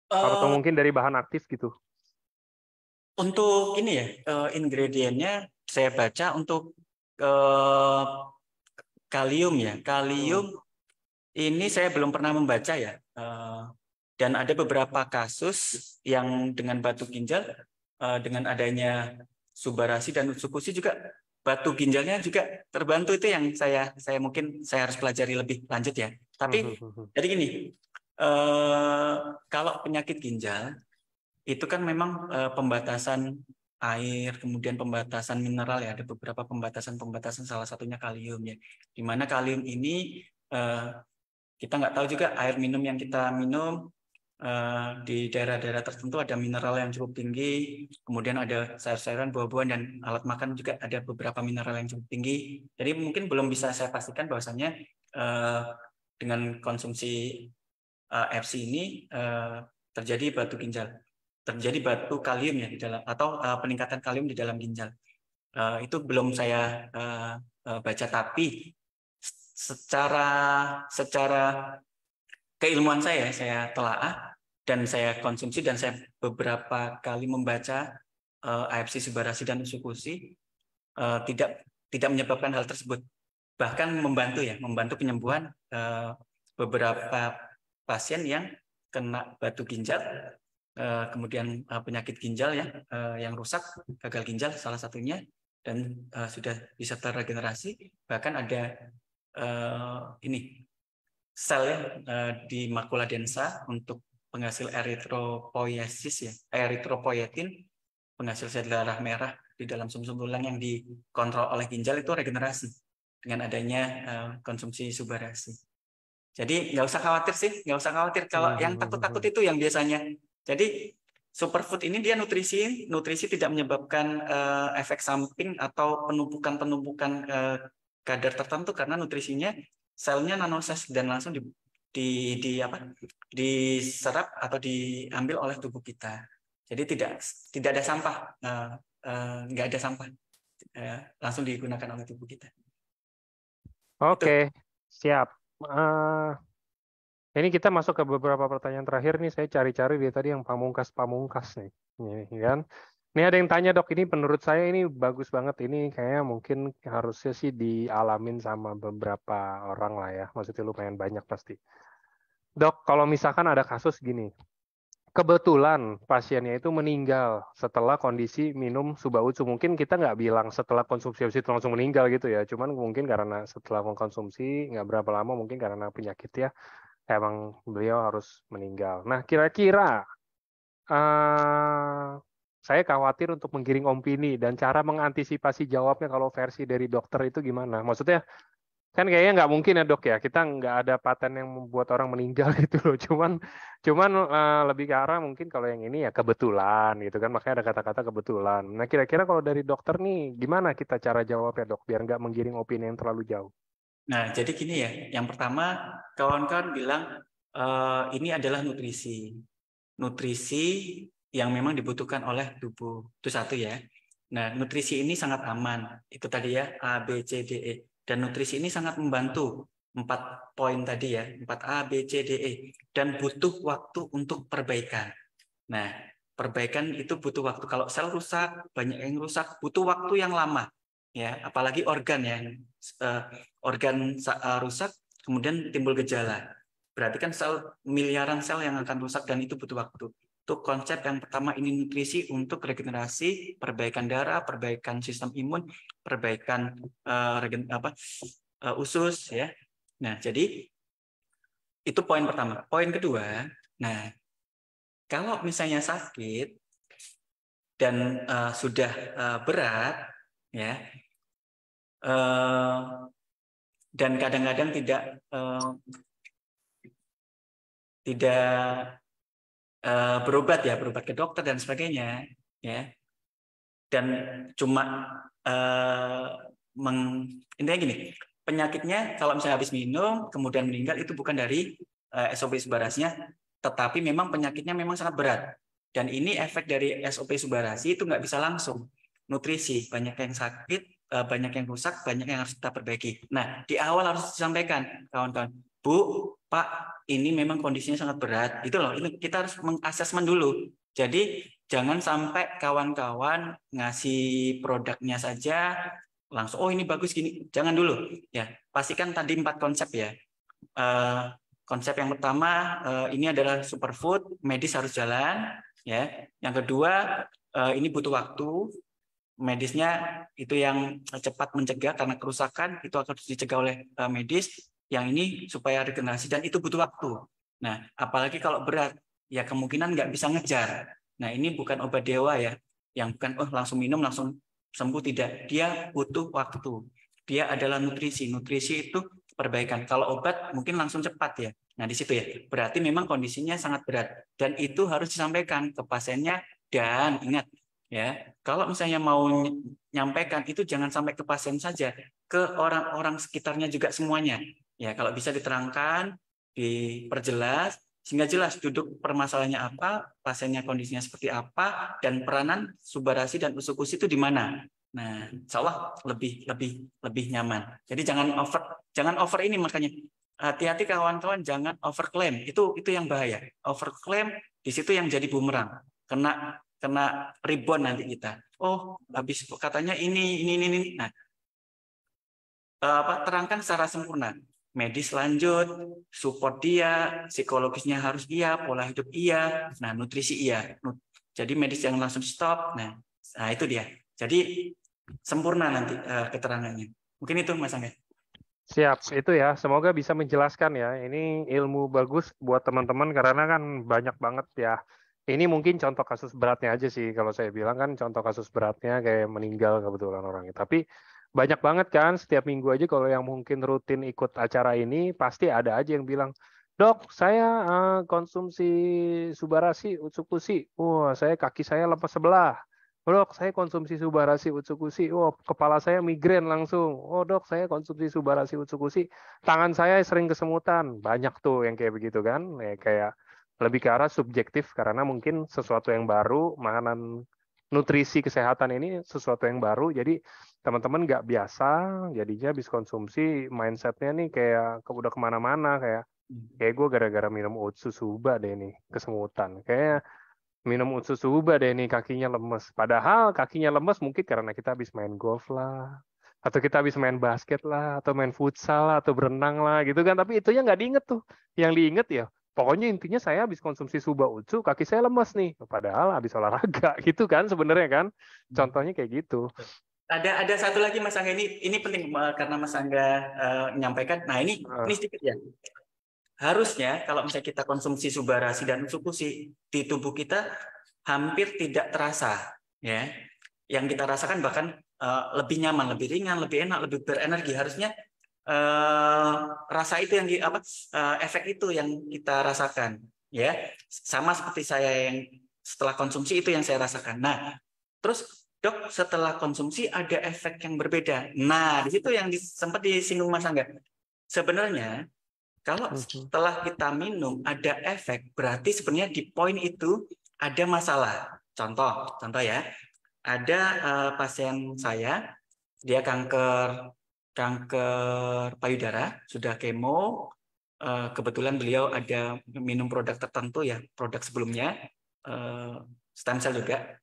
B: Atau
A: Uh,
B: mungkin dari bahan aktif gitu?
A: untuk ini ya ingredientnya saya baca untuk uh, kalium ya. Kalium ini saya belum pernah membaca ya. Dan ada beberapa kasus yang dengan batu ginjal, dengan adanya Subarasi dan Utsukushi juga batu ginjalnya juga terbantu. Itu yang saya mungkin saya harus pelajari lebih lanjut ya. Tapi jadi gini, kalau penyakit ginjal itu kan memang pembatasan air, kemudian pembatasan mineral ya. Ada beberapa pembatasan salah satunya kalium ya. Di mana kalium ini kita nggak tahu juga air minum yang kita minum di daerah-daerah tertentu ada mineral yang cukup tinggi, kemudian ada sayur-sayuran, buah-buahan, dan alat makan juga ada beberapa mineral yang cukup tinggi. Jadi mungkin belum bisa saya pastikan bahwasannya dengan konsumsi FC ini terjadi batu ginjal, terjadi batu kalium ya di dalam atau peningkatan kalium di dalam ginjal. Itu belum saya baca, tapi secara secara keilmuan saya telaah dan saya konsumsi dan saya beberapa kali membaca AFC Subarasi dan Utsukushi tidak tidak menyebabkan hal tersebut, bahkan membantu penyembuhan beberapa pasien yang kena batu ginjal, kemudian penyakit ginjal ya yang rusak, gagal ginjal salah satunya, dan sudah bisa terregenerasi, bahkan ada ini sel ya, di makula densa untuk penghasil eritropoiesis ya, eritropoietin, penghasil sel darah merah di dalam sumsum tulang yang dikontrol oleh ginjal itu regenerasi dengan adanya konsumsi subarasi. Jadi nggak usah khawatir sih, nggak usah khawatir. Kalau yang takut-takut itu yang biasanya. Jadi superfood ini dia nutrisi tidak menyebabkan efek samping atau penumpukan kadar tertentu karena nutrisinya selnya nanoset dan langsung diserap atau diambil oleh tubuh kita. Jadi tidak ada sampah, nggak ada sampah, langsung digunakan oleh tubuh kita.
B: Oke, siap. Ini kita masuk ke beberapa pertanyaan terakhir nih. Saya cari-cari dia tadi yang pamungkas nih. Ini kan. Ini ada yang tanya, Dok, ini menurut saya ini bagus banget. Ini kayaknya mungkin harusnya sih dialamin sama beberapa orang lah ya. Maksudnya lumayan banyak pasti. Dok, kalau misalkan ada kasus gini, kebetulan pasiennya itu meninggal setelah kondisi minum Subaucu. Mungkin kita nggak bilang setelah konsumsi itu langsung meninggal gitu ya. Cuman mungkin karena setelah mengkonsumsi nggak berapa lama mungkin karena penyakit ya, emang beliau harus meninggal. Nah, kira-kira saya khawatir untuk menggiring opini dan cara mengantisipasi jawabnya kalau versi dari dokter itu gimana? Maksudnya kan kayaknya nggak mungkin ya dok ya, kita nggak ada paten yang membuat orang meninggal gitu loh. Cuman lebih ke arah mungkin kalau yang ini ya kebetulan gitu kan, makanya ada kata-kata kebetulan. Nah kira-kira kalau dari dokter nih gimana kita cara jawabnya dok biar nggak menggiring opini yang terlalu jauh?
A: Nah jadi gini ya, yang pertama kawan-kawan bilang ini adalah nutrisi yang memang dibutuhkan oleh tubuh, itu satu ya. Nah nutrisi ini sangat aman, itu tadi ya A, B, C, D, E. Dan nutrisi ini sangat membantu 4 poin tadi ya, 4A, B, C, D, E. Dan butuh waktu untuk perbaikan. Nah, perbaikan itu butuh waktu. Kalau sel rusak, banyak yang rusak, butuh waktu yang lama. Ya, apalagi organ ya. Organ rusak, kemudian timbul gejala. Berarti kan miliaran sel yang akan rusak dan itu butuh waktu. Itu konsep yang pertama, ini nutrisi untuk regenerasi, perbaikan darah, perbaikan sistem imun, perbaikan usus ya. Nah, jadi itu poin pertama. Poin kedua, nah kalau misalnya sakit dan sudah berat ya, dan kadang-kadang tidak berobat ke dokter dan sebagainya ya, dan cuma intinya gini, penyakitnya kalau misalnya habis minum kemudian meninggal itu bukan dari SOP subarasinya, tetapi memang penyakitnya memang sangat berat. Dan ini efek dari SOP subarasi itu nggak bisa langsung. Nutrisi, banyak yang sakit, banyak yang rusak, banyak yang harus kita perbaiki. Nah, di awal harus disampaikan, kawan-kawan, Bu, Pak, ini memang kondisinya sangat berat. Itu loh, ini kita harus mengasesmen dulu. Jadi, jangan sampai kawan-kawan ngasih produknya saja, langsung, oh ini bagus gini. Jangan dulu. Ya, pastikan tadi 4 konsep ya. Konsep yang pertama, ini adalah superfood, medis harus jalan. Ya, yang kedua ini butuh waktu, medisnya itu yang cepat mencegah karena kerusakan itu akan dicegah oleh medis. Yang ini supaya regenerasi dan itu butuh waktu. Nah, apalagi kalau berat, ya kemungkinan nggak bisa ngejar. Nah, ini bukan obat dewa ya, yang bukan langsung minum langsung sembuh, tidak. Dia butuh waktu. Dia adalah nutrisi. Nutrisi itu perbaikan. Kalau obat mungkin langsung cepat ya. Nah, di situ ya. Berarti memang kondisinya sangat berat dan itu harus disampaikan ke pasiennya. Dan ingat ya, kalau misalnya mau nyampaikan itu jangan sampai ke pasien saja, ke orang-orang sekitarnya juga semuanya. Ya, kalau bisa diterangkan, diperjelas sehingga jelas duduk permasalahannya apa, pasiennya kondisinya seperti apa, dan peranan subarasi dan usuk-usuk itu di mana. Nah, insya Allah lebih nyaman. Jadi jangan over ini, makanya hati-hati kawan-kawan, jangan overclaim. Itu yang bahaya. Overclaim di situ yang jadi bumerang. Kena rebound nanti kita. Oh, habis katanya ini. Nah, terangkan secara sempurna. Medis lanjut, support dia, psikologisnya harus iya, pola hidup iya, nah nutrisi iya. Jadi medis yang langsung stop. Nah itu dia. Jadi sempurna nanti keterangannya. Mungkin itu Mas Angga.
B: Siap, itu ya. Semoga bisa menjelaskan ya. Ini ilmu bagus buat teman-teman karena kan banyak banget ya. Ini mungkin contoh kasus beratnya aja sih. Kalau saya bilang kan contoh kasus beratnya kayak meninggal kebetulan orangnya. Tapi banyak banget kan setiap minggu aja kalau yang mungkin rutin ikut acara ini pasti ada aja yang bilang, Dok, saya konsumsi Subarasi, Utsukushi. Wah, saya kaki saya lepas sebelah. Dok, saya konsumsi Subarasi Utsukushi. Oh, kepala saya migrain langsung. Oh, dok, saya konsumsi Subarasi Utsukushi. Tangan saya sering kesemutan. Banyak tuh yang kayak begitu kan. Kayak lebih ke arah subjektif karena mungkin sesuatu yang baru, makanan nutrisi kesehatan ini sesuatu yang baru. Jadi teman-teman nggak biasa, jadinya habis konsumsi mindsetnya nih kayak udah kemana-mana. Kayak gue gara-gara minum Otsusuba deh nih kesemutan. Kayak minum Utsusuba deh nih kakinya lemes. Padahal kakinya lemes mungkin karena kita habis main golf lah, atau kita habis main basket lah, atau main futsal lah, atau berenang lah gitu kan. Tapi itunya nggak diinget tuh. Yang diinget ya, pokoknya intinya saya habis konsumsi Suba Utsu, kaki saya lemes nih. Padahal habis olahraga gitu kan sebenarnya kan. Contohnya kayak gitu.
A: Ada satu lagi Mas Angga, ini penting karena Mas Angga menyampaikan. Nah ini
B: Eh,
A: sedikit ya. Harusnya kalau misalnya kita konsumsi Subarasi dan Utsukushi di tubuh kita hampir tidak terasa, ya. Yang kita rasakan bahkan lebih nyaman, lebih ringan, lebih enak, lebih berenergi. Harusnya rasa itu yang efek itu yang kita rasakan, ya. Sama seperti saya yang setelah konsumsi itu yang saya rasakan. Nah, terus dok setelah konsumsi ada efek yang berbeda. Nah, di situ yang sempat disinggung Mas Angga. Sebenarnya kalau
B: mhm.
A: setelah kita minum ada efek, berarti sebenarnya di poin itu ada masalah. Contoh ya, ada pasien saya, dia kanker payudara, sudah kemo. Kebetulan beliau ada minum produk tertentu ya, produk sebelumnya, stem cell juga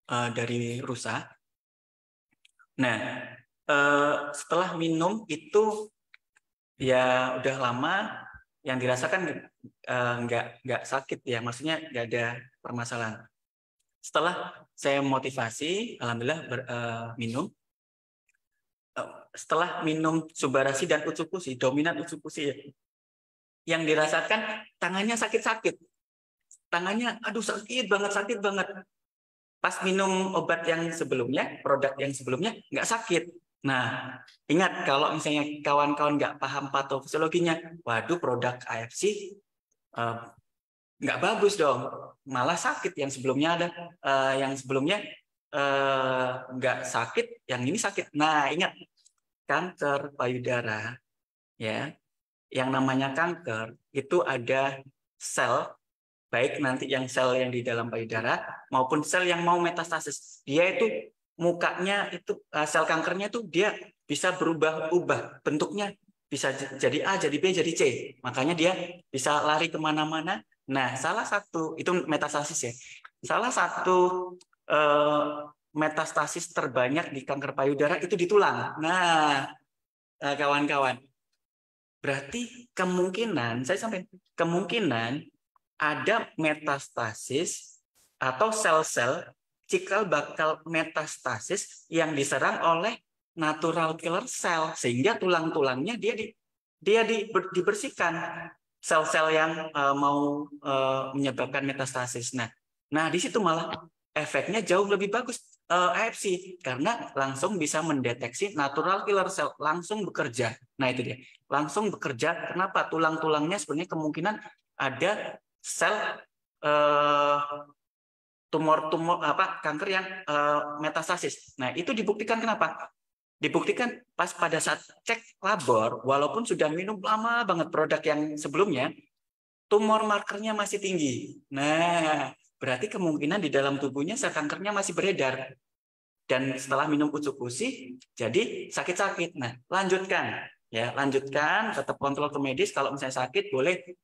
A: dari rusa. Nah, setelah minum itu ya udah lama, yang dirasakan nggak sakit ya, maksudnya nggak ada permasalahan. Setelah saya motivasi, alhamdulillah minum. Setelah minum Subarasi dan Utsukushi, dominan Utsukushi ya, yang dirasakan tangannya sakit-sakit. Tangannya, aduh sakit banget. Pas minum obat yang sebelumnya, produk yang sebelumnya, nggak sakit. Nah, ingat kalau misalnya kawan-kawan nggak paham patofisiologinya, waduh produk AFC eh, nggak bagus dong, malah sakit. Yang sebelumnya yang sebelumnya nggak sakit, yang ini sakit. Nah, ingat kanker payudara ya, yang namanya kanker itu ada sel, baik nanti yang sel yang di dalam payudara maupun sel yang mau metastasis. Dia itu mukanya itu sel kankernya itu dia bisa berubah-ubah bentuknya, bisa jadi A, jadi B, jadi C. Makanya dia bisa lari kemana-mana. Nah, salah satu itu metastasis ya. Salah satu eh, metastasis terbanyak di kanker payudara itu di tulang. Nah, kawan-kawan, berarti kemungkinan saya sampai kemungkinan ada metastasis atau sel-sel cikal bakal metastasis yang diserang oleh natural killer cell, sehingga tulang-tulangnya dibersihkan sel-sel yang mau menyebabkan metastasis. Nah di situ malah efeknya jauh lebih bagus AFC karena langsung bisa mendeteksi natural killer cell, langsung bekerja. Nah itu dia, langsung bekerja. Kenapa? Tulang-tulangnya sebenarnya kemungkinan ada sel eh, tumor kanker yang metastasis. Nah, itu dibuktikan kenapa? Dibuktikan pas pada saat cek labor, walaupun sudah minum lama banget produk yang sebelumnya, tumor markernya masih tinggi. Nah, berarti kemungkinan di dalam tubuhnya sel kankernya masih beredar. Dan setelah minum Utsukushi, jadi sakit-sakit. Nah, lanjutkan, tetap kontrol ke medis. Kalau misalnya sakit, boleh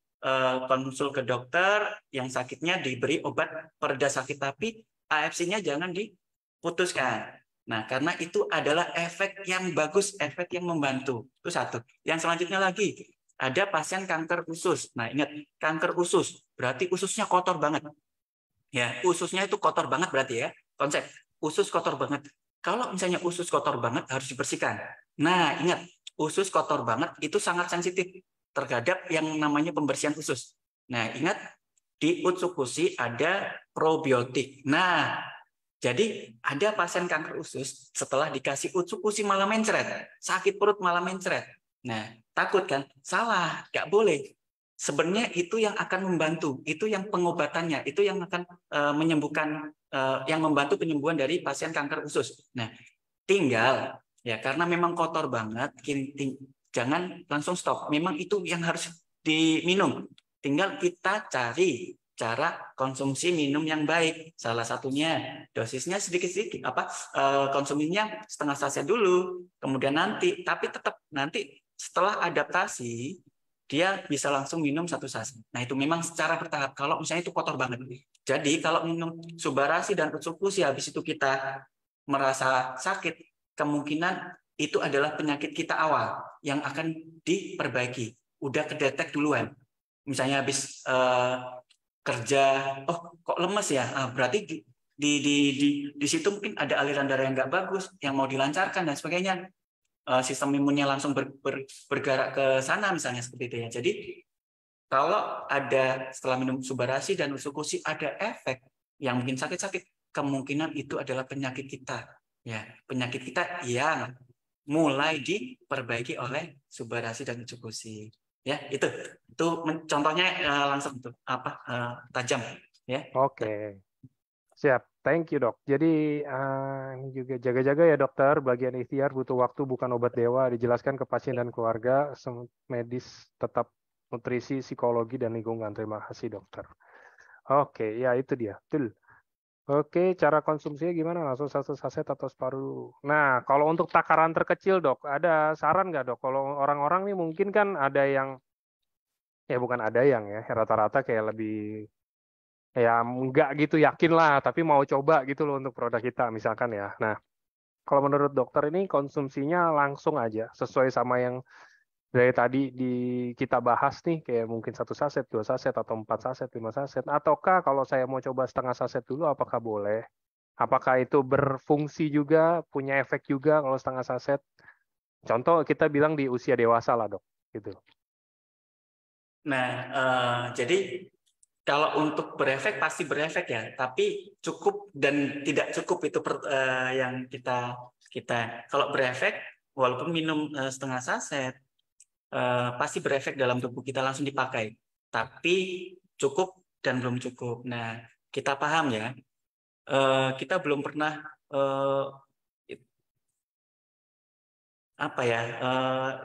A: konsul ke dokter. Yang sakitnya diberi obat pereda sakit, tapi AFC-nya jangan diputuskan. Nah, karena itu adalah efek yang bagus, efek yang membantu. Itu satu. Yang selanjutnya lagi, ada pasien kanker usus. Nah, ingat, kanker usus berarti ususnya kotor banget. Ya, ususnya itu kotor banget berarti ya. Konsep usus kotor banget. Kalau misalnya usus kotor banget harus dibersihkan. Nah, ingat usus kotor banget, itu sangat sensitif terhadap yang namanya pembersihan usus. Nah, ingat di Utsukushi ada probiotik. Nah, jadi ada pasien kanker usus setelah dikasih Utsukushi malah mencret, sakit perut malah mencret. Nah, takut kan? Salah, nggak boleh. Sebenarnya itu yang akan membantu, itu yang pengobatannya, itu yang akan menyembuhkan, yang membantu penyembuhan dari pasien kanker usus. Nah, tinggal ya karena memang kotor banget, jangan langsung stop. Memang itu yang harus diminum. Tinggal kita cari cara konsumsi minum yang baik. Salah satunya dosisnya sedikit-sedikit, konsumsinya setengah saset dulu, kemudian nanti, tapi tetap nanti setelah adaptasi dia bisa langsung minum satu saset. Nah itu memang secara bertahap. Kalau misalnya itu kotor banget. Jadi kalau minum Subarashi dan Utsukushi habis itu kita merasa sakit, kemungkinan itu adalah penyakit kita awal yang akan diperbaiki. Udah kedetek duluan. Misalnya habis kerja, oh kok lemes ya? Berarti di situ mungkin ada aliran darah yang nggak bagus, yang mau dilancarkan dan sebagainya. Sistem imunnya langsung bergerak ke sana misalnya seperti itu ya. Jadi kalau ada setelah minum Subarashi dan Utsukushi ada efek yang mungkin sakit-sakit, kemungkinan itu adalah penyakit kita. Ya, penyakit kita yang mulai diperbaiki oleh Subarashi dan Utsukushi. Ya, itu contohnya langsung tuh tajam ya.
B: Oke, siap. Thank you, Dok. Jadi ini juga jaga-jaga ya, dokter. Bagian ikhtiar butuh waktu, bukan obat dewa. Dijelaskan ke pasien dan keluarga, medis tetap nutrisi, psikologi, dan lingkungan. Terima kasih, dokter. Oke, ya itu dia. Betul. Oke, cara konsumsinya gimana? Langsung satu saset atau separuh? Nah, kalau untuk takaran terkecil, Dok, ada saran nggak, Dok? Kalau orang-orang nih mungkin kan ada yang, ya bukan ada yang ya, rata-rata kayak lebih ya nggak gitu yakin lah, tapi mau coba gitu loh untuk produk kita misalkan ya. Nah, kalau menurut dokter ini konsumsinya langsung aja sesuai sama yang dari tadi kita bahas nih, kayak mungkin satu saset, dua saset, atau 4 saset, 5 saset, ataukah kalau saya mau coba setengah saset dulu, apakah boleh? Apakah itu berfungsi juga, punya efek juga kalau setengah saset? Contoh kita bilang di usia dewasa lah, Dok, gitu.
A: Nah, jadi kalau untuk berefek pasti berefek ya, tapi cukup dan tidak cukup itu yang kita kalau berefek walaupun minum setengah saset pasti berefek dalam tubuh kita langsung dipakai. Tapi cukup dan belum cukup. Nah, kita paham ya. Kita belum pernah apa ya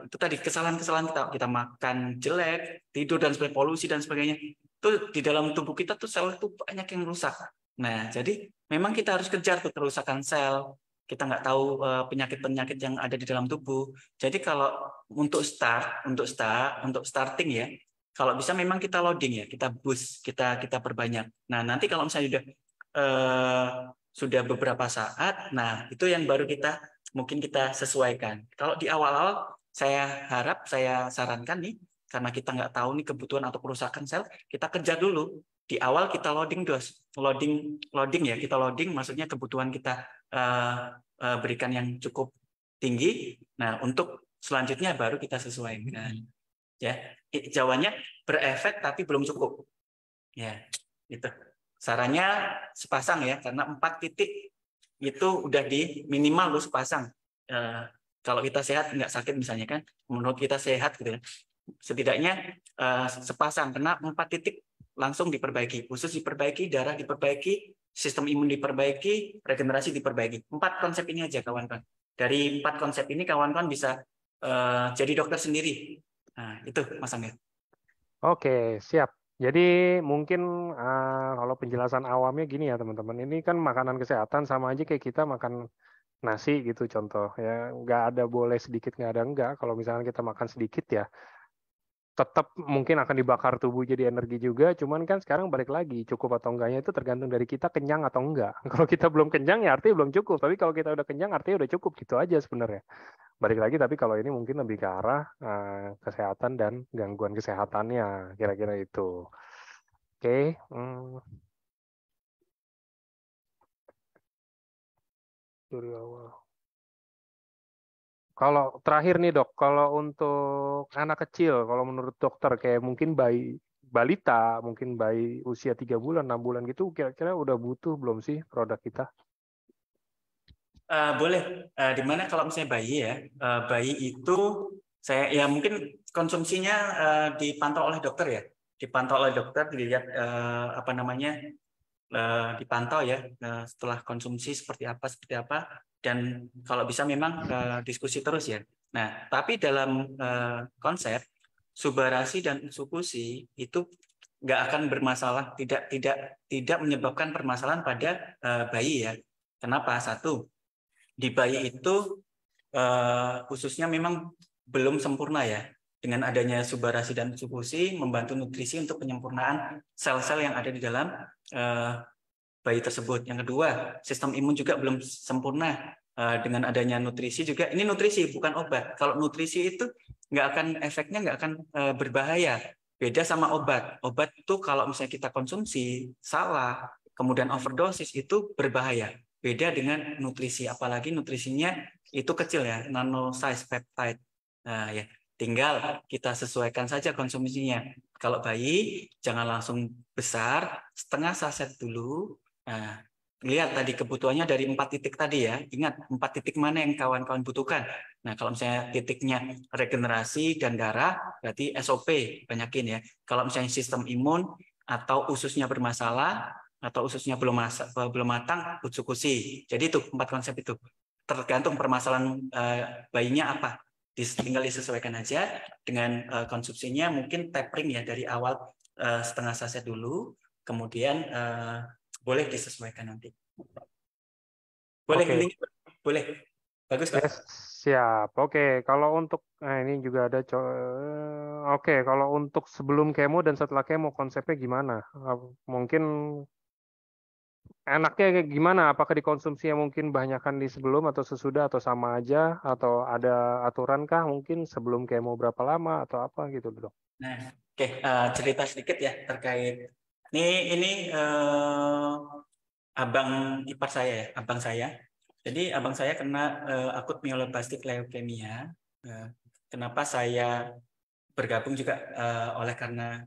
A: itu tadi kesalahan-kesalahan kita makan jelek, tidur dan sebagainya, polusi dan sebagainya, itu di dalam tubuh kita tuh sel itu banyak yang rusak. Nah jadi memang kita harus kejar tuh kerusakan sel. Kita nggak tahu penyakit-penyakit yang ada di dalam tubuh. Jadi kalau untuk starting ya, kalau bisa memang kita loading ya, kita boost, kita perbanyak. Nah nanti kalau misalnya sudah beberapa saat, nah itu yang baru mungkin kita sesuaikan. Kalau di awal-awal, saya sarankan nih, karena kita nggak tahu nih kebutuhan atau kerusakan sel, kita kejar dulu. Di awal kita loading dos, loading ya, kita loading, maksudnya kebutuhan kita berikan yang cukup tinggi. Nah, untuk selanjutnya baru kita sesuaikan. Ya, jawabannya berefek tapi belum cukup. Ya, itu. Sarannya sepasang ya, karena 4 titik itu udah di minimal lu sepasang. Eh, kalau kita sehat nggak sakit misalnya kan, menurut kita sehat gitu ya. Setidaknya sepasang, karena 4 titik langsung diperbaiki, usus diperbaiki, darah diperbaiki, sistem imun diperbaiki, regenerasi diperbaiki. 4 konsep ini aja kawan-kawan. Dari 4 konsep ini kawan-kawan bisa jadi dokter sendiri. Nah itu Mas Angga.
B: Oke, siap. Jadi mungkin kalau penjelasan awamnya gini ya teman-teman, ini kan makanan kesehatan sama aja kayak kita makan nasi gitu contoh ya, nggak ada boleh sedikit, nggak ada enggak. Kalau misalnya kita makan sedikit ya tetap mungkin akan dibakar tubuh jadi energi juga, cuman kan sekarang balik lagi cukup atau enggaknya itu tergantung dari kita kenyang atau enggak. Kalau kita belum kenyang ya artinya belum cukup, tapi kalau kita udah kenyang artinya udah cukup, gitu aja sebenarnya. Balik lagi, tapi kalau ini mungkin lebih ke arah kesehatan dan gangguan kesehatannya, kira-kira itu. Oke, dari awal. Kalau terakhir nih dok, kalau untuk anak kecil, kalau menurut dokter kayak mungkin bayi balita, mungkin bayi usia 3 bulan, 6 bulan gitu, kira-kira udah butuh belum sih produk kita?
A: Boleh. Dimana kalau misalnya bayi ya, bayi itu saya ya mungkin konsumsinya dipantau oleh dokter ya, dipantau oleh dokter, dilihat apa namanya, dipantau ya setelah konsumsi seperti apa, dan kalau bisa memang diskusi terus ya. Nah, tapi dalam konsep subarasi dan usukusi itu nggak akan bermasalah, tidak menyebabkan permasalahan pada bayi ya. Kenapa? Satu, di bayi itu khususnya memang belum sempurna ya. Dengan adanya subarasi dan sukusi membantu nutrisi untuk penyempurnaan sel-sel yang ada di dalam bayi tersebut. Yang kedua, sistem imun juga belum sempurna. Dengan adanya nutrisi juga, ini nutrisi bukan obat. Kalau nutrisi itu nggak akan, efeknya nggak akan berbahaya. Beda sama obat. Obat itu kalau misalnya kita konsumsi salah, kemudian overdosis itu berbahaya. Beda dengan nutrisi, apalagi nutrisinya itu kecil ya, nano size peptide. Nah, ya, tinggal kita sesuaikan saja konsumsinya. Kalau bayi jangan langsung besar, setengah saset dulu. Nah, lihat tadi kebutuhannya dari 4 titik tadi ya. Ingat 4 titik mana yang kawan-kawan butuhkan. Nah, kalau misalnya titiknya regenerasi dan darah, berarti SOP banyakin ya. Kalau misalnya sistem imun atau ususnya bermasalah atau ususnya belum matang, utsukusi. Jadi itu 4 konsep itu. Tergantung permasalahan bayinya apa. Tinggal disesuaikan aja dengan konsumsinya, mungkin tapering ya dari awal setengah saset dulu, kemudian boleh disesuaikan nanti. Boleh
B: Oke,
A: ini, boleh. Bagus kok.
B: yes, siap. Oke, kalau untuk ini juga ada oke, kalau untuk sebelum kemo dan setelah kemo konsepnya gimana? Mungkin enaknya kayak gimana? Apakah dikonsumsi yang mungkin banyakkan di sebelum atau sesudah atau sama aja atau ada aturan kah mungkin sebelum kemo berapa lama atau apa gitu dok?
A: Nah, oke, cerita sedikit ya terkait ini abang ipar saya ya, abang saya. Jadi abang saya kena akut myeloblastik leukemia. Eh, Kenapa saya bergabung juga oleh karena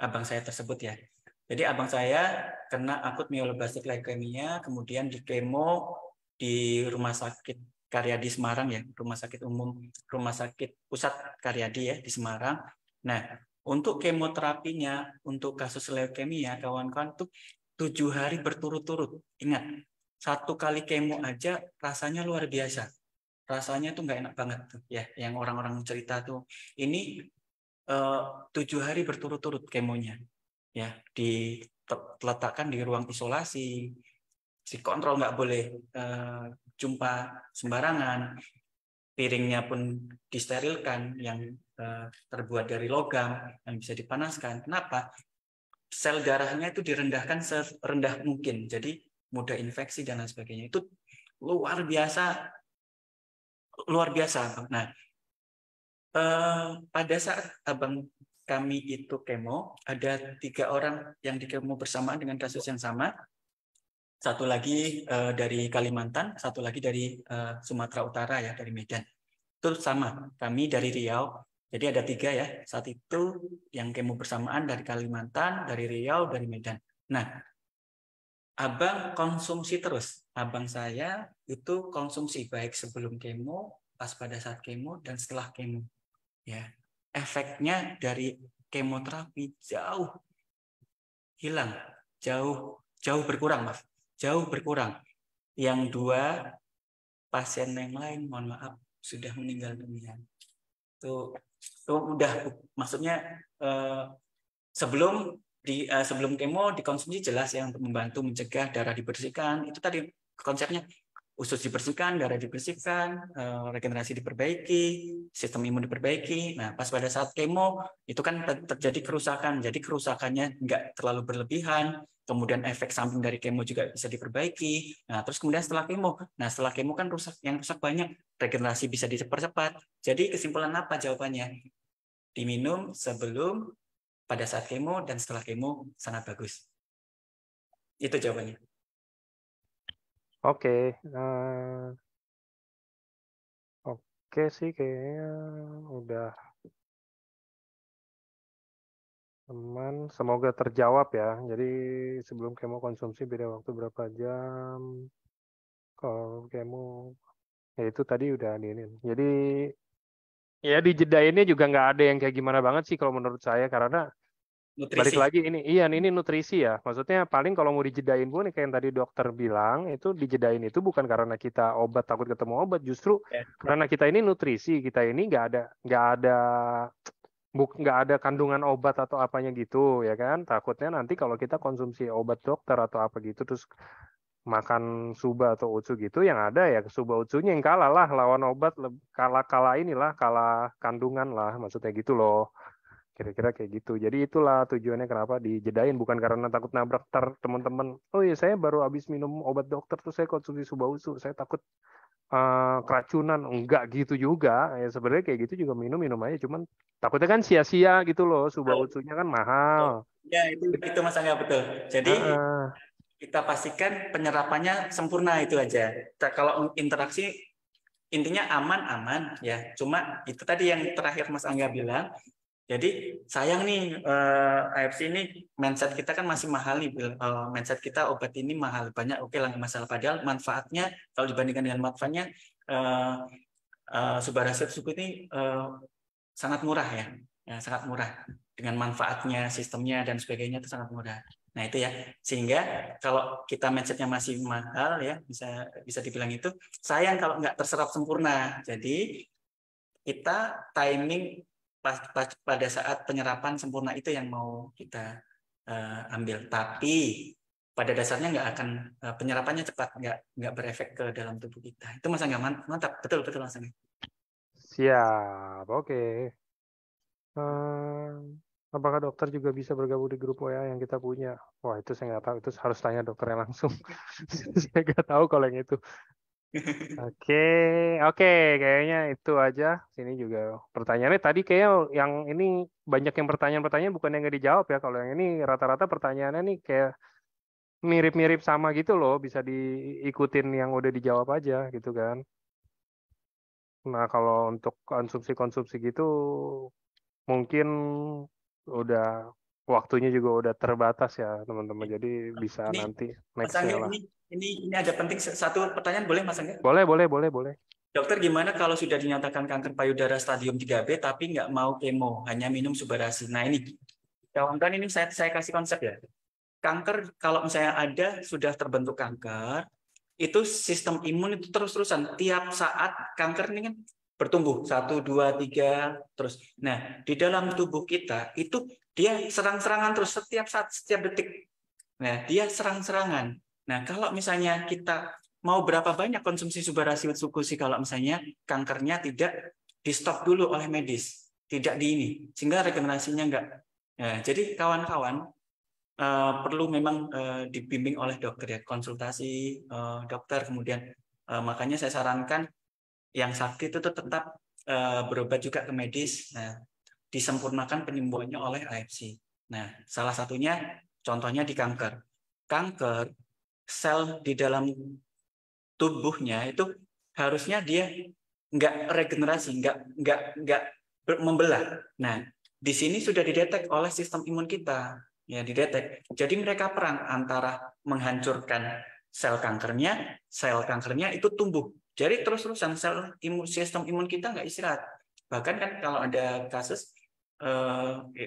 A: abang saya tersebut ya. Jadi abang saya kena akut myeloblastik leukemia, kemudian di kemo di Rumah Sakit Karyadi Semarang ya, Rumah Sakit Umum, Rumah Sakit Pusat Karyadi ya di Semarang. Nah, untuk kemoterapinya untuk kasus leukemia kawan-kawan tuh 7 hari berturut-turut. Ingat, 1 kali kemo aja rasanya luar biasa. Rasanya tuh nggak enak banget tuh ya, yang orang-orang cerita tuh. Ini 7 hari berturut-turut kemonya ya, diletakkan di ruang isolasi, si kontrol nggak boleh jumpa sembarangan, piringnya pun disterilkan yang terbuat dari logam yang bisa dipanaskan. Kenapa? Sel darahnya itu direndahkan serendah mungkin, jadi mudah infeksi dan lain sebagainya. Itu luar biasa, luar biasa. Nah, pada saat abang kami itu kemo, ada 3 orang yang di kemo bersamaan dengan kasus yang sama. Satu lagi dari Kalimantan, satu lagi dari Sumatera Utara ya, dari Medan. Itu sama, kami dari Riau. Jadi ada 3 ya. Saat itu yang kemo bersamaan dari Kalimantan, dari Riau, dari Medan. Nah, abang konsumsi terus. Abang saya itu konsumsi baik sebelum kemo, pas pada saat kemo, dan setelah kemo. Ya, efeknya dari kemoterapi jauh hilang, jauh berkurang, Mas. Jauh berkurang. Yang 2 pasien yang lain, mohon maaf, sudah meninggal dunia. Itu udah, maksudnya sebelum sebelum kemo dikonsumsi jelas ya, untuk membantu mencegah darah dibersihkan. Itu tadi konsepnya, usus dibersihkan, darah dibersihkan, regenerasi diperbaiki, sistem imun diperbaiki. Nah, pas pada saat kemo itu kan terjadi kerusakan. Jadi kerusakannya nggak terlalu berlebihan. Kemudian efek samping dari kemo juga bisa diperbaiki. Nah, terus kemudian setelah kemo, setelah kemo kan yang rusak banyak, regenerasi bisa dipercepat. Jadi kesimpulan apa jawabannya? Diminum sebelum, pada saat kemo, dan setelah kemo sangat bagus. Itu jawabannya.
B: Oke, Oke sih kayaknya udah aman. Semoga terjawab ya. Jadi sebelum kemo konsumsi beda waktu berapa jam. Kalau kemo ya itu tadi udah ini. Jadi ya di jeda ini juga nggak ada yang kayak gimana banget sih kalau menurut saya, karena balik
A: Nutrisi.
B: lagi ini nutrisi ya. Maksudnya paling kalau mau dijedain pun kayak yang tadi dokter bilang itu dijedain itu bukan karena kita obat takut ketemu obat, justru
A: Ya.
B: karena kita ini nutrisi, kita ini nggak ada nggak ada kandungan obat atau apanya gitu ya kan. Takutnya nanti kalau kita konsumsi obat dokter atau apa gitu terus makan suba atau utsu gitu, yang ada ya suba utsunya yang kalah lah lawan obat, kalah inilah kalah kandungan lah, maksudnya gitu loh. Kira-kira kayak gitu. Jadi itulah tujuannya kenapa dijedain, bukan karena takut nabrak teman-teman. Oh iya saya baru habis minum obat dokter terus saya konsumsi suba utsu, saya takut keracunan. Enggak gitu juga. Ya sebenarnya kayak gitu juga minum-minum aja, cuman takutnya kan sia-sia gitu loh. Suba
A: Betul.
B: utsunya kan mahal.
A: Ya, itu Mas Angga betul. Jadi
B: Heeh.
A: kita pastikan penyerapannya sempurna itu aja. Kalau interaksi intinya aman-aman ya. Cuma itu tadi yang terakhir Mas Angga bilang. Jadi sayang nih AFC ini mindset kita kan masih mahal nih. Mindset kita obat ini mahal banyak. Oke lah nggak masalah. Padahal manfaatnya kalau dibandingkan dengan manfaatnya uh, Subarasit Suku ini sangat murah ya. Ya, sangat murah dengan manfaatnya, sistemnya dan sebagainya itu sangat murah. Nah itu ya, sehingga kalau kita mindsetnya masih mahal ya, bisa dibilang itu sayang kalau nggak terserap sempurna. Jadi kita timing pada saat penyerapan sempurna itu yang mau kita ambil. Tapi pada dasarnya nggak akan penyerapannya cepat, nggak berefek ke dalam tubuh kita. Itu Mas Angga, mantap, betul Mas Angga.
B: Siap, oke. Apakah dokter juga bisa bergabung di grup WA yang kita punya? Wah, itu saya nggak tahu. Itu harus tanya dokternya langsung. Saya nggak tahu kalau yang itu. Oke, oke. Kayaknya itu aja. Sini juga pertanyaannya tadi kayak yang ini banyak yang pertanyaan-pertanyaan bukan yang nggak dijawab ya. Kalau yang ini rata-rata pertanyaannya nih kayak mirip-mirip sama gitu loh. Bisa diikutin yang udah dijawab aja gitu kan. Nah, kalau untuk konsumsi-konsumsi gitu mungkin udah waktunya juga udah terbatas ya teman-teman. Jadi bisa
A: Ini
B: nanti
A: Mas
B: nextnya
A: Angga,
B: lah.
A: ini ada penting satu pertanyaan, boleh Mas Angga?
B: Boleh.
A: Dokter, gimana kalau sudah dinyatakan kanker payudara stadium 3B tapi nggak mau kemo, hanya minum Subarasin? Nah ini, kawan-kawan, ini saya kasih konsep ya. Kanker kalau misalnya ada, sudah terbentuk kanker, itu sistem imun itu terus-terusan. Tiap saat kanker ini kan bertumbuh, 1, 2, 3, terus. Nah, di dalam tubuh kita, itu dia serang-serangan terus, setiap saat, setiap detik. Nah, dia serang-serangan. Nah, kalau misalnya kita mau berapa banyak konsumsi Subarasit Sukusi kalau misalnya kankernya tidak di-stop dulu oleh medis, tidak di ini, sehingga regenerasinya enggak. Nah, jadi kawan-kawan perlu memang dibimbing oleh dokter ya, konsultasi dokter, kemudian makanya saya sarankan yang sakit itu tetap berobat juga ke medis. Nah, disempurnakan penyembuhannya oleh AFC. Nah, salah satunya contohnya di kanker. Kanker sel di dalam tubuhnya itu harusnya dia nggak regenerasi, nggak membelah. Nah, di sini sudah didetek oleh sistem imun kita, ya didetek. Jadi mereka perang antara menghancurkan sel kankernya itu tumbuh. Jadi terus-terusan sistem imun kita nggak istirahat. Bahkan kan kalau ada kasus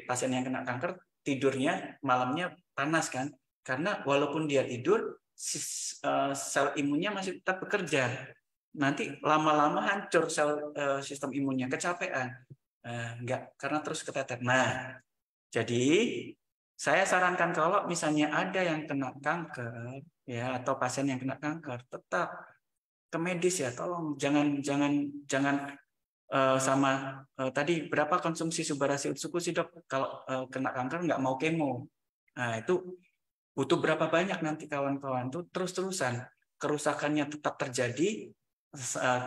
A: pasien yang kena kanker tidurnya malamnya panas kan, karena walaupun dia tidur sel imunnya masih tetap bekerja. Nanti lama-lama hancur sistem imunnya, kecapean. Enggak, karena terus keteter. Nah, jadi saya sarankan kalau misalnya ada yang kena kanker ya, atau pasien yang kena kanker, tetap ke medis ya, tolong jangan sama tadi berapa konsumsi Subarasit Sukusi dok kalau kena kanker nggak mau kemo. Nah, itu butuh berapa banyak nanti kawan-kawan tuh terus-terusan kerusakannya tetap terjadi,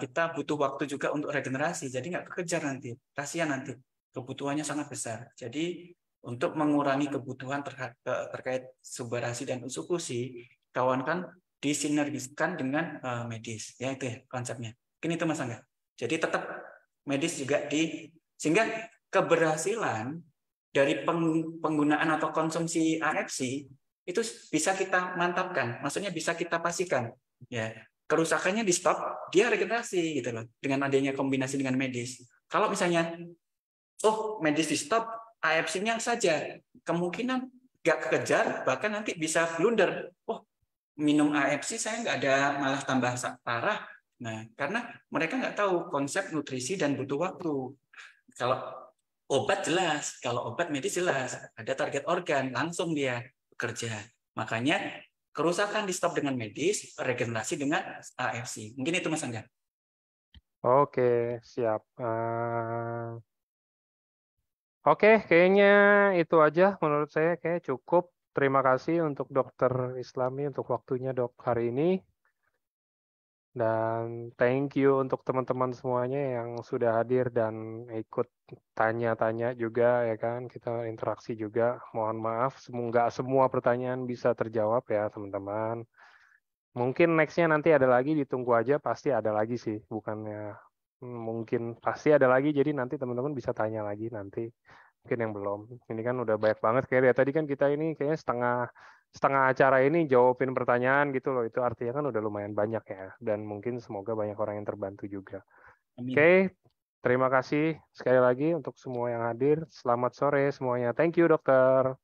A: kita butuh waktu juga untuk regenerasi, jadi nggak kekejar nanti, kasihan nanti, kebutuhannya sangat besar. Jadi untuk mengurangi kebutuhan terkait Subarasit dan Sukusi, kawan kan disinergiskan dengan medis, ya itu ya konsepnya. Mungkin itu Mas Angga. Jadi tetap medis juga sehingga keberhasilan dari penggunaan atau konsumsi AFC itu bisa kita mantapkan, maksudnya bisa kita pastikan, ya kerusakannya di stop, dia regenerasi gitu loh, dengan adanya kombinasi dengan medis. Kalau misalnya, medis di stop, AFC-nya saja, kemungkinan nggak kekejar, bahkan nanti bisa blunder. Minum AFC saya nggak ada, malah tambah parah. Nah, karena mereka nggak tahu konsep nutrisi dan butuh waktu. Kalau obat jelas, kalau obat medis jelas, ada target organ, langsung dia bekerja. Makanya kerusakan di stop dengan medis, regenerasi dengan AFC. Mungkin itu Mas Angga.
B: Oke, siap. Oke, kayaknya itu aja menurut saya, kayak cukup. Terima kasih untuk Dokter Islami untuk waktunya dok hari ini. Dan thank you untuk teman-teman semuanya yang sudah hadir dan ikut tanya-tanya juga ya kan. Kita interaksi juga. Mohon maaf, semoga semua pertanyaan bisa terjawab ya teman-teman. Mungkin next-nya nanti ada lagi, ditunggu aja, pasti ada lagi sih. Bukannya mungkin, pasti ada lagi, jadi nanti teman-teman bisa tanya lagi nanti. Mungkin yang belum. Ini kan udah banyak banget, kayak tadi kan kita ini kayaknya setengah acara ini jawabin pertanyaan gitu loh. Itu artinya kan udah lumayan banyak ya. Dan mungkin semoga banyak orang yang terbantu juga.
A: Amin.
B: Oke, terima kasih sekali lagi untuk semua yang hadir. Selamat sore semuanya. Thank you dokter.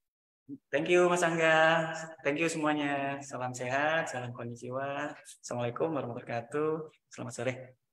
A: Thank you Mas Angga. Thank you semuanya. Salam sehat, salam konnichiwa. Assalamualaikum warahmatullahi wabarakatuh. Selamat sore.